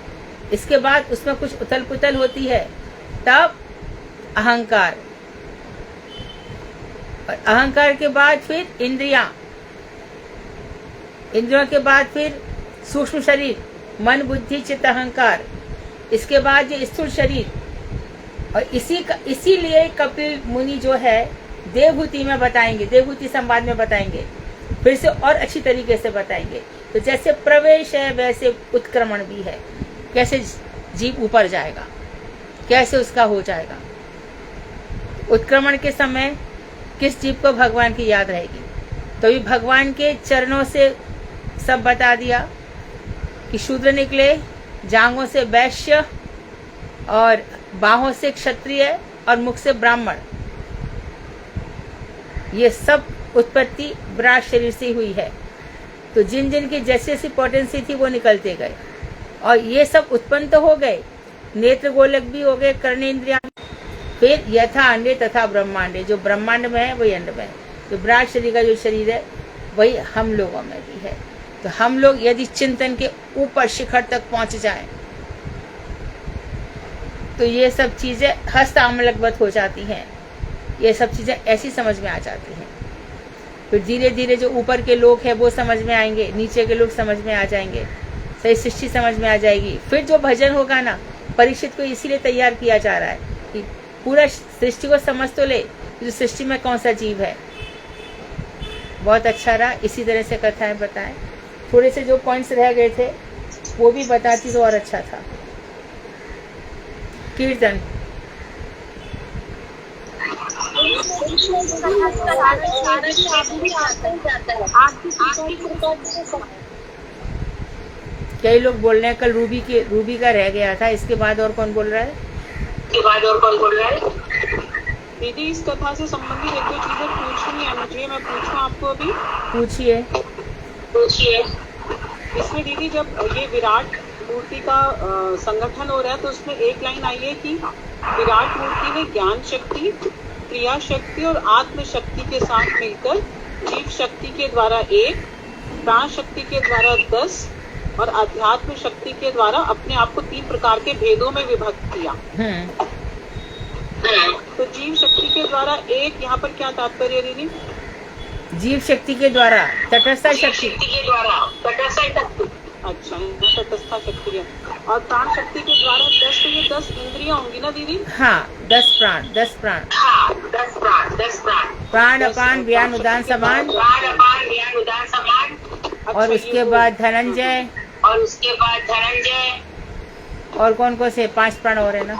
इसके बाद उसमें कुछ उथल पुथल होती है, तब अहंकार। और अहंकार के बाद फिर इंद्रियां, इंद्रियों के बाद फिर सूक्ष्म शरीर, मन बुद्धि चित्त अहंकार। इसके बाद ये स्थूल शरीर। और इसीलिए कपिल मुनि जो है देवहूति में बताएंगे, देवहूति संवाद में बताएंगे, फिर से और अच्छी तरीके से बताएंगे। तो जैसे प्रवेश है वैसे उत्क्रमण भी है। कैसे जीव ऊपर जाएगा, कैसे उसका हो जाएगा। उत्क्रमण के समय किस जीव को भगवान की याद रहेगी, तो भी भगवान के चरणों से सब बता दिया कि शूद्र निकले, जांघों से वैश्य और बाहों से क्षत्रिय और मुख से ब्राह्मण। ये सब उत्पत्ति विराट शरीर से हुई है। तो जिन जिन की जैसी जैसी पोटेंसी थी वो निकलते गए और ये सब उत्पन्न तो हो गए। नेत्र गोलक भी हो गए, कर्णेंद्रिया। फिर यथा अंडे तथा ब्रह्मांडे, जो ब्रह्मांड में है वही अंड में है। तो विराट शरीर का जो शरीर है वही हम लोगों में भी है। तो हम लोग यदि चिंतन के ऊपर शिखर तक पहुंच जाएं तो ये सब चीजें हस्त आमलकवत हो जाती हैं। ये सब चीजें ऐसी समझ में आ जाती हैं। फिर धीरे धीरे जो ऊपर के लोग हैं वो समझ में आएंगे, नीचे के लोग समझ में आ जाएंगे, सही सृष्टि समझ में आ जाएगी। फिर जो भजन होगा ना, परीक्षित को इसीलिए तैयार किया जा रहा है कि पूरा सृष्टि को समझ तो ले, जो सृष्टि में कौन सा जीव है। बहुत अच्छा रहा, इसी तरह से कथाएं बताएं। थोड़े से जो पॉइंट्स रह गए थे वो भी बताती तो और अच्छा था। कीर्तन कई लोग बोल रहे हैं कल रूबी का रह गया था। इसके बाद और कौन बोल रहा है? दीदी, इस कथा से संबंधित एक दो चीजें पूछनी है मुझे। मैं पूछूं आपको अभी? पूछिए। इसमें दीदी जब ये विराट मूर्ति का संगठन हो रहा है तो उसमें एक लाइन आई है कि विराट मूर्ति ने ज्ञान शक्ति, क्रिया शक्ति और आत्म शक्ति के साथ मिलकर जीव शक्ति के द्वारा 1, प्राण शक्ति के द्वारा 10 और अध्यात्म शक्ति के द्वारा अपने आप को 3 प्रकार के भेदों में विभक्त किया। तो जीव शक्ति के द्वारा 1, यहाँ पर क्या तात्पर्य दीदी? जीव शक्ति के द्वारा तटस्थ शक्ति अच्छा, तटस्था शक्ति है। और प्राण शक्ति के द्वारा 10, तो ये 10 इंद्रियां होंगी ना दीदी? हाँ, 10 प्राण। प्राण अपान व्यान उदान समान। और उसके बाद धनंजय। और कौन कौन से 5 प्राण और है ना?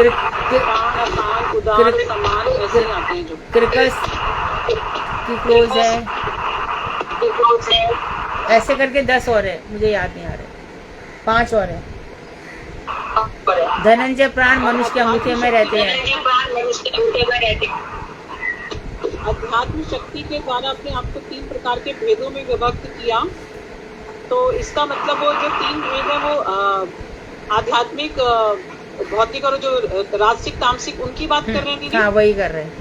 पान, अपान, उदार, समान ऐसे ही आते हैं जो क्रिकस की क्लोज है, ऐसे करके 10 और है, मुझे याद नहीं आ रहे, 5 और है। धनंजय प्राण मनुष्य के अंगूठे में रहते हैं। अध्यात्म शक्ति के द्वारा अपने आप को 3 प्रकार के भेदों में विभक्त किया, तो इसका मतलब वो जो 3 भेद है वो आध्यात्मिक, भौतिक और जो राजसिक तामसिक उनकी बात कर रहे हैं दीदी। हाँ, वही कर रहे हैं।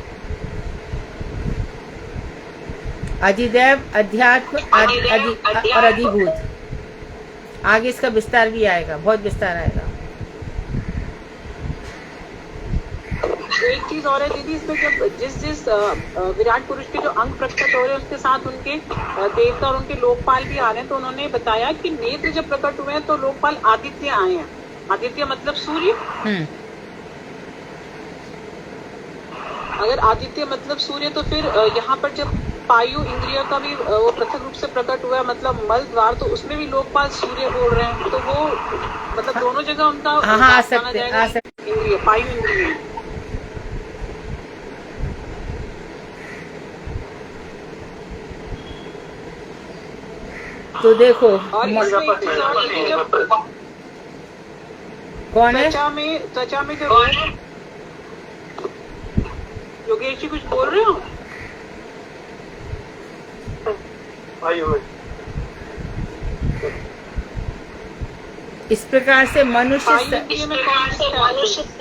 अधिदैव, अध्यात्म और अधिभूत। आगे इसका विस्तार भी आएगा, बहुत विस्तार आएगा। एक चीज और है दीदी, इसमें जब जिस विराट पुरुष के जो अंग प्रकट हो रहे हैं उसके साथ उनके देवता और उनके लोकपाल भी आ रहे हैं, तो उन्होंने बताया कि नेत्र जब प्रकट हुए हैं तो लोकपाल आदित्य आए हैं। आदित्य मतलब सूर्य। अगर आदित्य मतलब सूर्य, तो फिर यहाँ पर जब पायु इंद्रिय का भी वो पृथक रूप से प्रकट हुआ, मतलब मल द्वार, तो उसमें भी लोकपाल सूर्य बोल रहे हैं, तो वो मतलब दोनों जगह उनका आ सकते इंद्रिय, पायु इंद्रिय। तो देखो, और कौन है त्वचा में जो योगेश जी कुछ बोल रहे हो? इस प्रकार से मनुष्य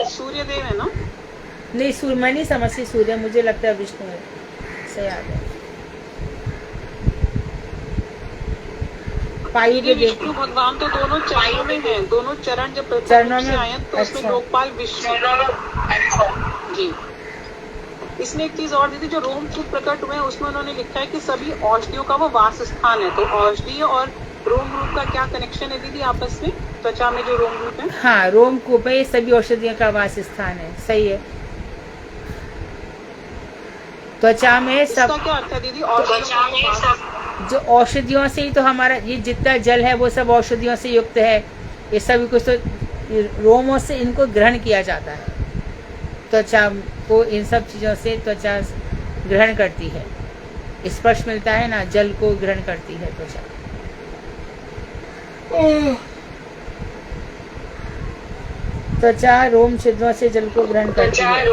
सूर्यदेव है ना? नहीं, सूर्य मैं नहीं समझती, सूर्य मुझे लगता है विष्णु है, सही याद है। विष्णु भगवान तो दोनों चरणों में हैं, दोनों चरण जब चरणों में आए तो उसमें लोकपाल विष्णु जी। इसमें एक चीज और दीदी, जो रोमकूप प्रकट हुए हैं उसमें उन्होंने लिखा है कि सभी औषधियों का वो वास स्थान है। तो औषधि और रोमरूप का क्या कनेक्शन है दीदी आपस में? त्वचा में जो रोमरूप है, हाँ, रोमकूप है, ये सभी औषधियों का वास स्थान है, सही है। त्वचा में सब, क्या अर्थ है दीदी? जो औषधियों से ही तो हमारा ये जितना जल है वो सब औषधियों से युक्त है। ये सभी कुछ तो रोमों से इनको ग्रहण किया जाता है। त्वचा को इन सब चीज़ों से त्वचा ग्रहण करती है, स्पर्श मिलता है ना, जल को ग्रहण करती है त्वचा। त्वचा रोम छिद्रों से जल को ग्रहण करती है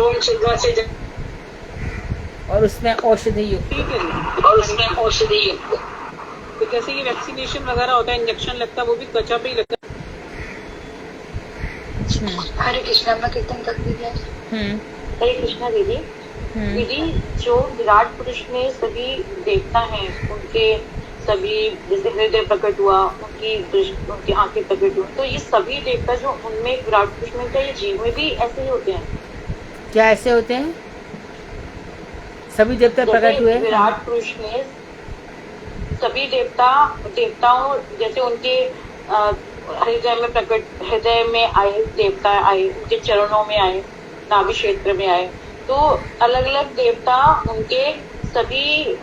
और उसमें औषधि युक्त। तो जैसे ये वैक्सीनेशन वगैरह होता है, इंजेक्शन लगता है, वो भी त्वचा पे ही लगता है। हरे कृष्णा में कीर्तन कर दीजिए। हरे कृष्णा दीदी। दीदी, जो विराट पुरुष में सभी देवता हैं, उनके सभी जैसे हृदय प्रकट हुआ, उनकी आंखें प्रकट हुई, तो ये सभी देवता जो उनमें विराट पुरुष में, क्या ये जीव में भी ऐसे ही होते हैं? क्या ऐसे होते हैं? सभी देवता प्रकट हुए विराट पुरुष में सभी देवताओं जैसे उनके हृदय में प्रकट, हृदय में आए देवता आए, उनके चरणों में आए, नाभि क्षेत्र में आए, तो अलग अलग देवता उनके सभी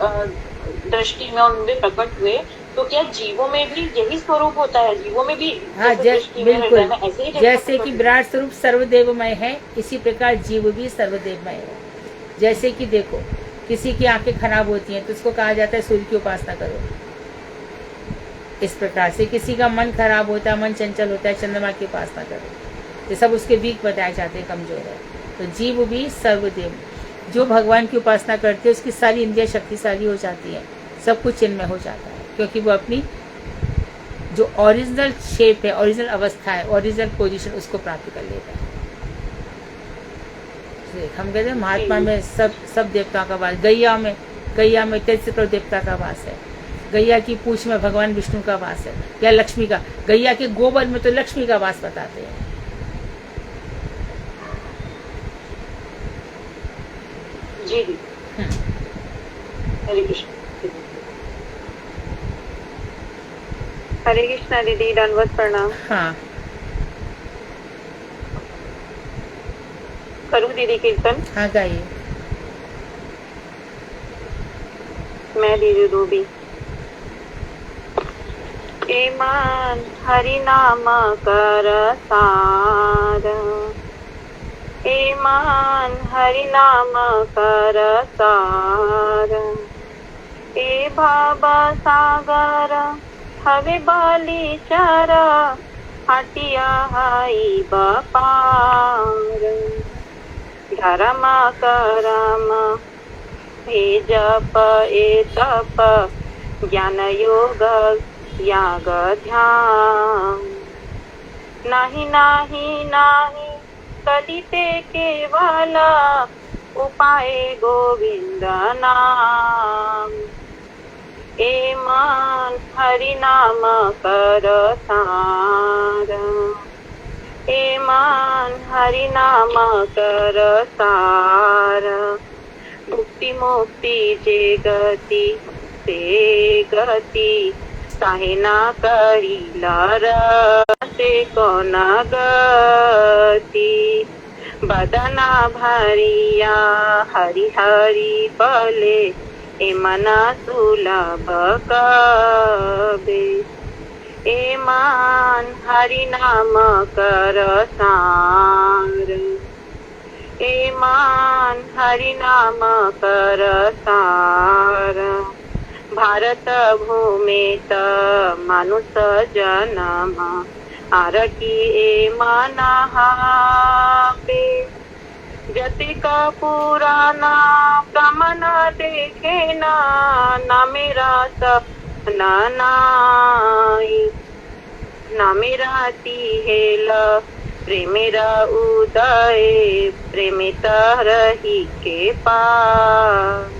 दृष्टि में उनमें प्रकट हुए। तो क्या जीवों में भी यही स्वरूप होता है? जीवों में भी हाँ, बिल्कुल, जैसे कि विराट स्वरूप सर्वदेवमय है, इसी प्रकार जीव भी सर्वदेवमय है। जैसे कि देखो, किसी की आंखें खराब होती हैं तो उसको कहा जाता है सूर्य की उपासना करो। इस प्रकार से किसी का मन खराब होता है, मन चंचल होता है, चंद्रमा की उपासना करो। ये सब उसके वीक बताए जाते हैं, कमजोर है। तो जीव भी सर्वदेव, जो भगवान की उपासना करते हैं उसकी सारी इंद्रियां शक्तिशाली हो जाती है, सब कुछ चिन्मय हो जाता है, क्योंकि वो अपनी जो ओरिजिनल शेप है, ओरिजिनल अवस्था है, ओरिजिनल पोजीशन, उसको प्राप्त कर लेता है। हम कहते हैं महात्मा में सब देवताओं का वास, गैया में 33 देवता का वास है, गैया की पूंछ में भगवान विष्णु का वास है, या लक्ष्मी का, गैया के गोबर में तो लक्ष्मी का वास बताते हैं। जी जी। हरे कृष्ण। हरे कृष्णा दीदी, दंडवत प्रणाम। हाँ, करूँ दीदी कीर्तन? हाँ, गाइए। मैं दीदी दो भी। मान हरि नाम कर सार, ए मान हरि नाम कर सार, ए भाबा सागर हवे बाली चारा, हटिया हाई बापार, धर्म करम हे जप ए तप, ज्ञान योग याग ध्यान, नाही नाही नाही कलिते केवला, उपाय गोविंद नाम, ए मन हरि नाम कर सार, ए मन हरि नाम कर सार, मुक्ति मुक्ति जे गति ते गति, काहे ना करीला रते कोन गति, बदना भरिया हरि हरि पले, ए मना सुलभ कबे, ए मान हरि नाम कर सार, ए मान हरि नाम कर सार, भारत भूमेत मानुष जन्म, आरती ए मना पे, जतिक पुराना प्रमाण देखे ना मेरा सपना नाई, ना मेरा तिहेल प्रेमेरा उदय, प्रेमित रही के पार,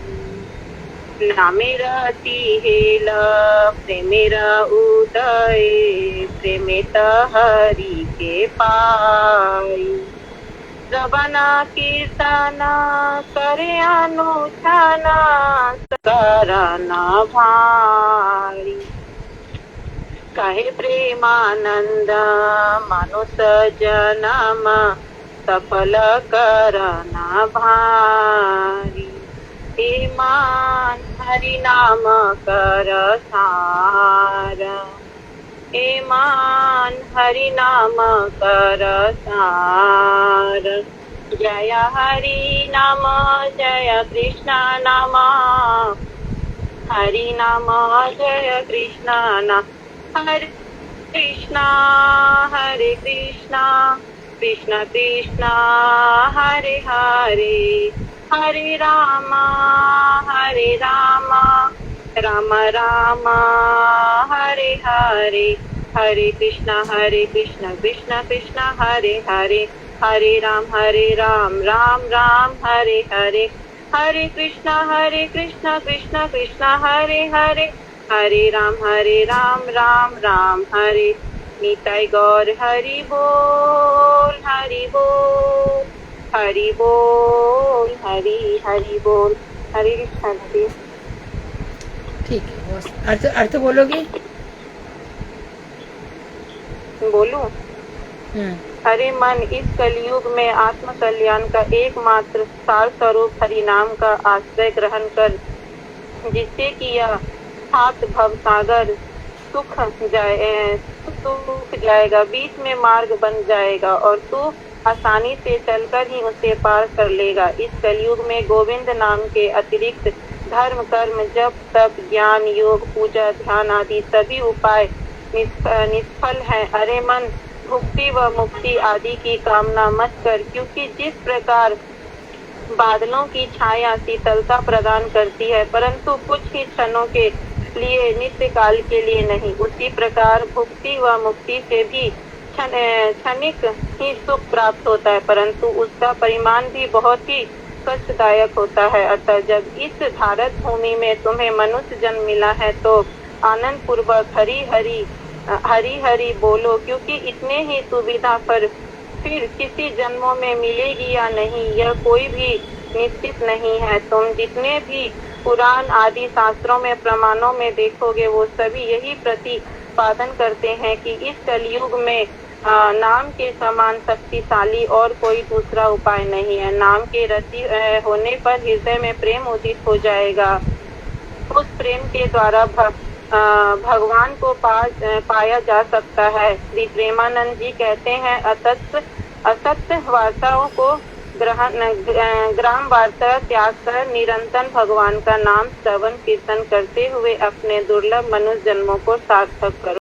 ना मेरा तिहेल प्रेमेरा उदय, प्रेमित हरि के पाई, जबना कीर्तना करे अनुठाना, करना भारी, कहे प्रेमानंद मानुष जन्म, सफल करना भारी, ए मान हरि नाम कर सार, ए मान हरि नाम कर सार, जय हरि नाम जय कृष्ण नाम, हरि नाम जय कृष्ण नाम, हरे कृष्णा हरे कृष्णा, कृष्ण कृष्णा हरे हरे, हरे राम राम राम हरे हरे, हरे कृष्ण कृष्ण कृष्ण हरे हरे, हरे राम राम राम हरे हरे, हरे कृष्ण कृष्ण कृष्ण हरे हरे, हरे राम राम हरे, निताय गौर हरि बोल हरि बोल, हरि बोल हरि हरि बोल, हरे कृष्ण हरे। ठीक है, बहुत अर्थ बोलोगे? बोलूं? हरे मन, इस कलयुग में आत्म कल्याण का एकमात्र सार स्वरूप हरि नाम का आश्रय ग्रहण कर, जिससे कि यह सात भव सागर सूख जाएगा, बीच में मार्ग बन जाएगा और तू आसानी से चलकर ही उसे पार कर लेगा। इस कलयुग में गोविंद नाम के अतिरिक्त धर्म कर्म जप तप ज्ञान योग पूजा ध्यान आदि सभी उपाय निष्फल हैं। अरे मन, भुक्ति व मुक्ति आदि की कामना मत कर, क्योंकि जिस प्रकार बादलों की छाया शीतलता प्रदान करती है परंतु कुछ ही क्षणों के लिए, नित्य काल के लिए नहीं, उसी प्रकार भुक्ति व मुक्ति से भी क्षणिक ही सुख प्राप्त होता है, परंतु उसका परिमाण भी बहुत ही कष्टदायक होता है। अतः जब इस भारत भूमि में तुम्हें मनुष्य जन्म मिला है तो आनंद पूर्वक हरि हरि हरि हरि बोलो, क्योंकि इतने ही सुविधा पर फिर किसी जन्मों में मिलेगी या नहीं यह कोई भी निश्चित नहीं है। तुम जितने भी पुराण आदि शास्त्रों में प्रमाणों में देखोगे वो सभी यही प्रतिपादन करते हैं कि इस कलयुग में नाम के समान शक्तिशाली और कोई दूसरा उपाय नहीं है। नाम के रति होने पर हृदय में प्रेम उदित हो जाएगा। उस प्रेम के द्वारा भगवान को पाया जा सकता है। श्री प्रेमानंद जी कहते हैं, असत्य वार्ताओं को ग्राम वार्ता त्याग कर निरंतर भगवान का नाम श्रवण कीर्तन करते हुए अपने दुर्लभ मनुष्य जन्मों को सार्थक करो।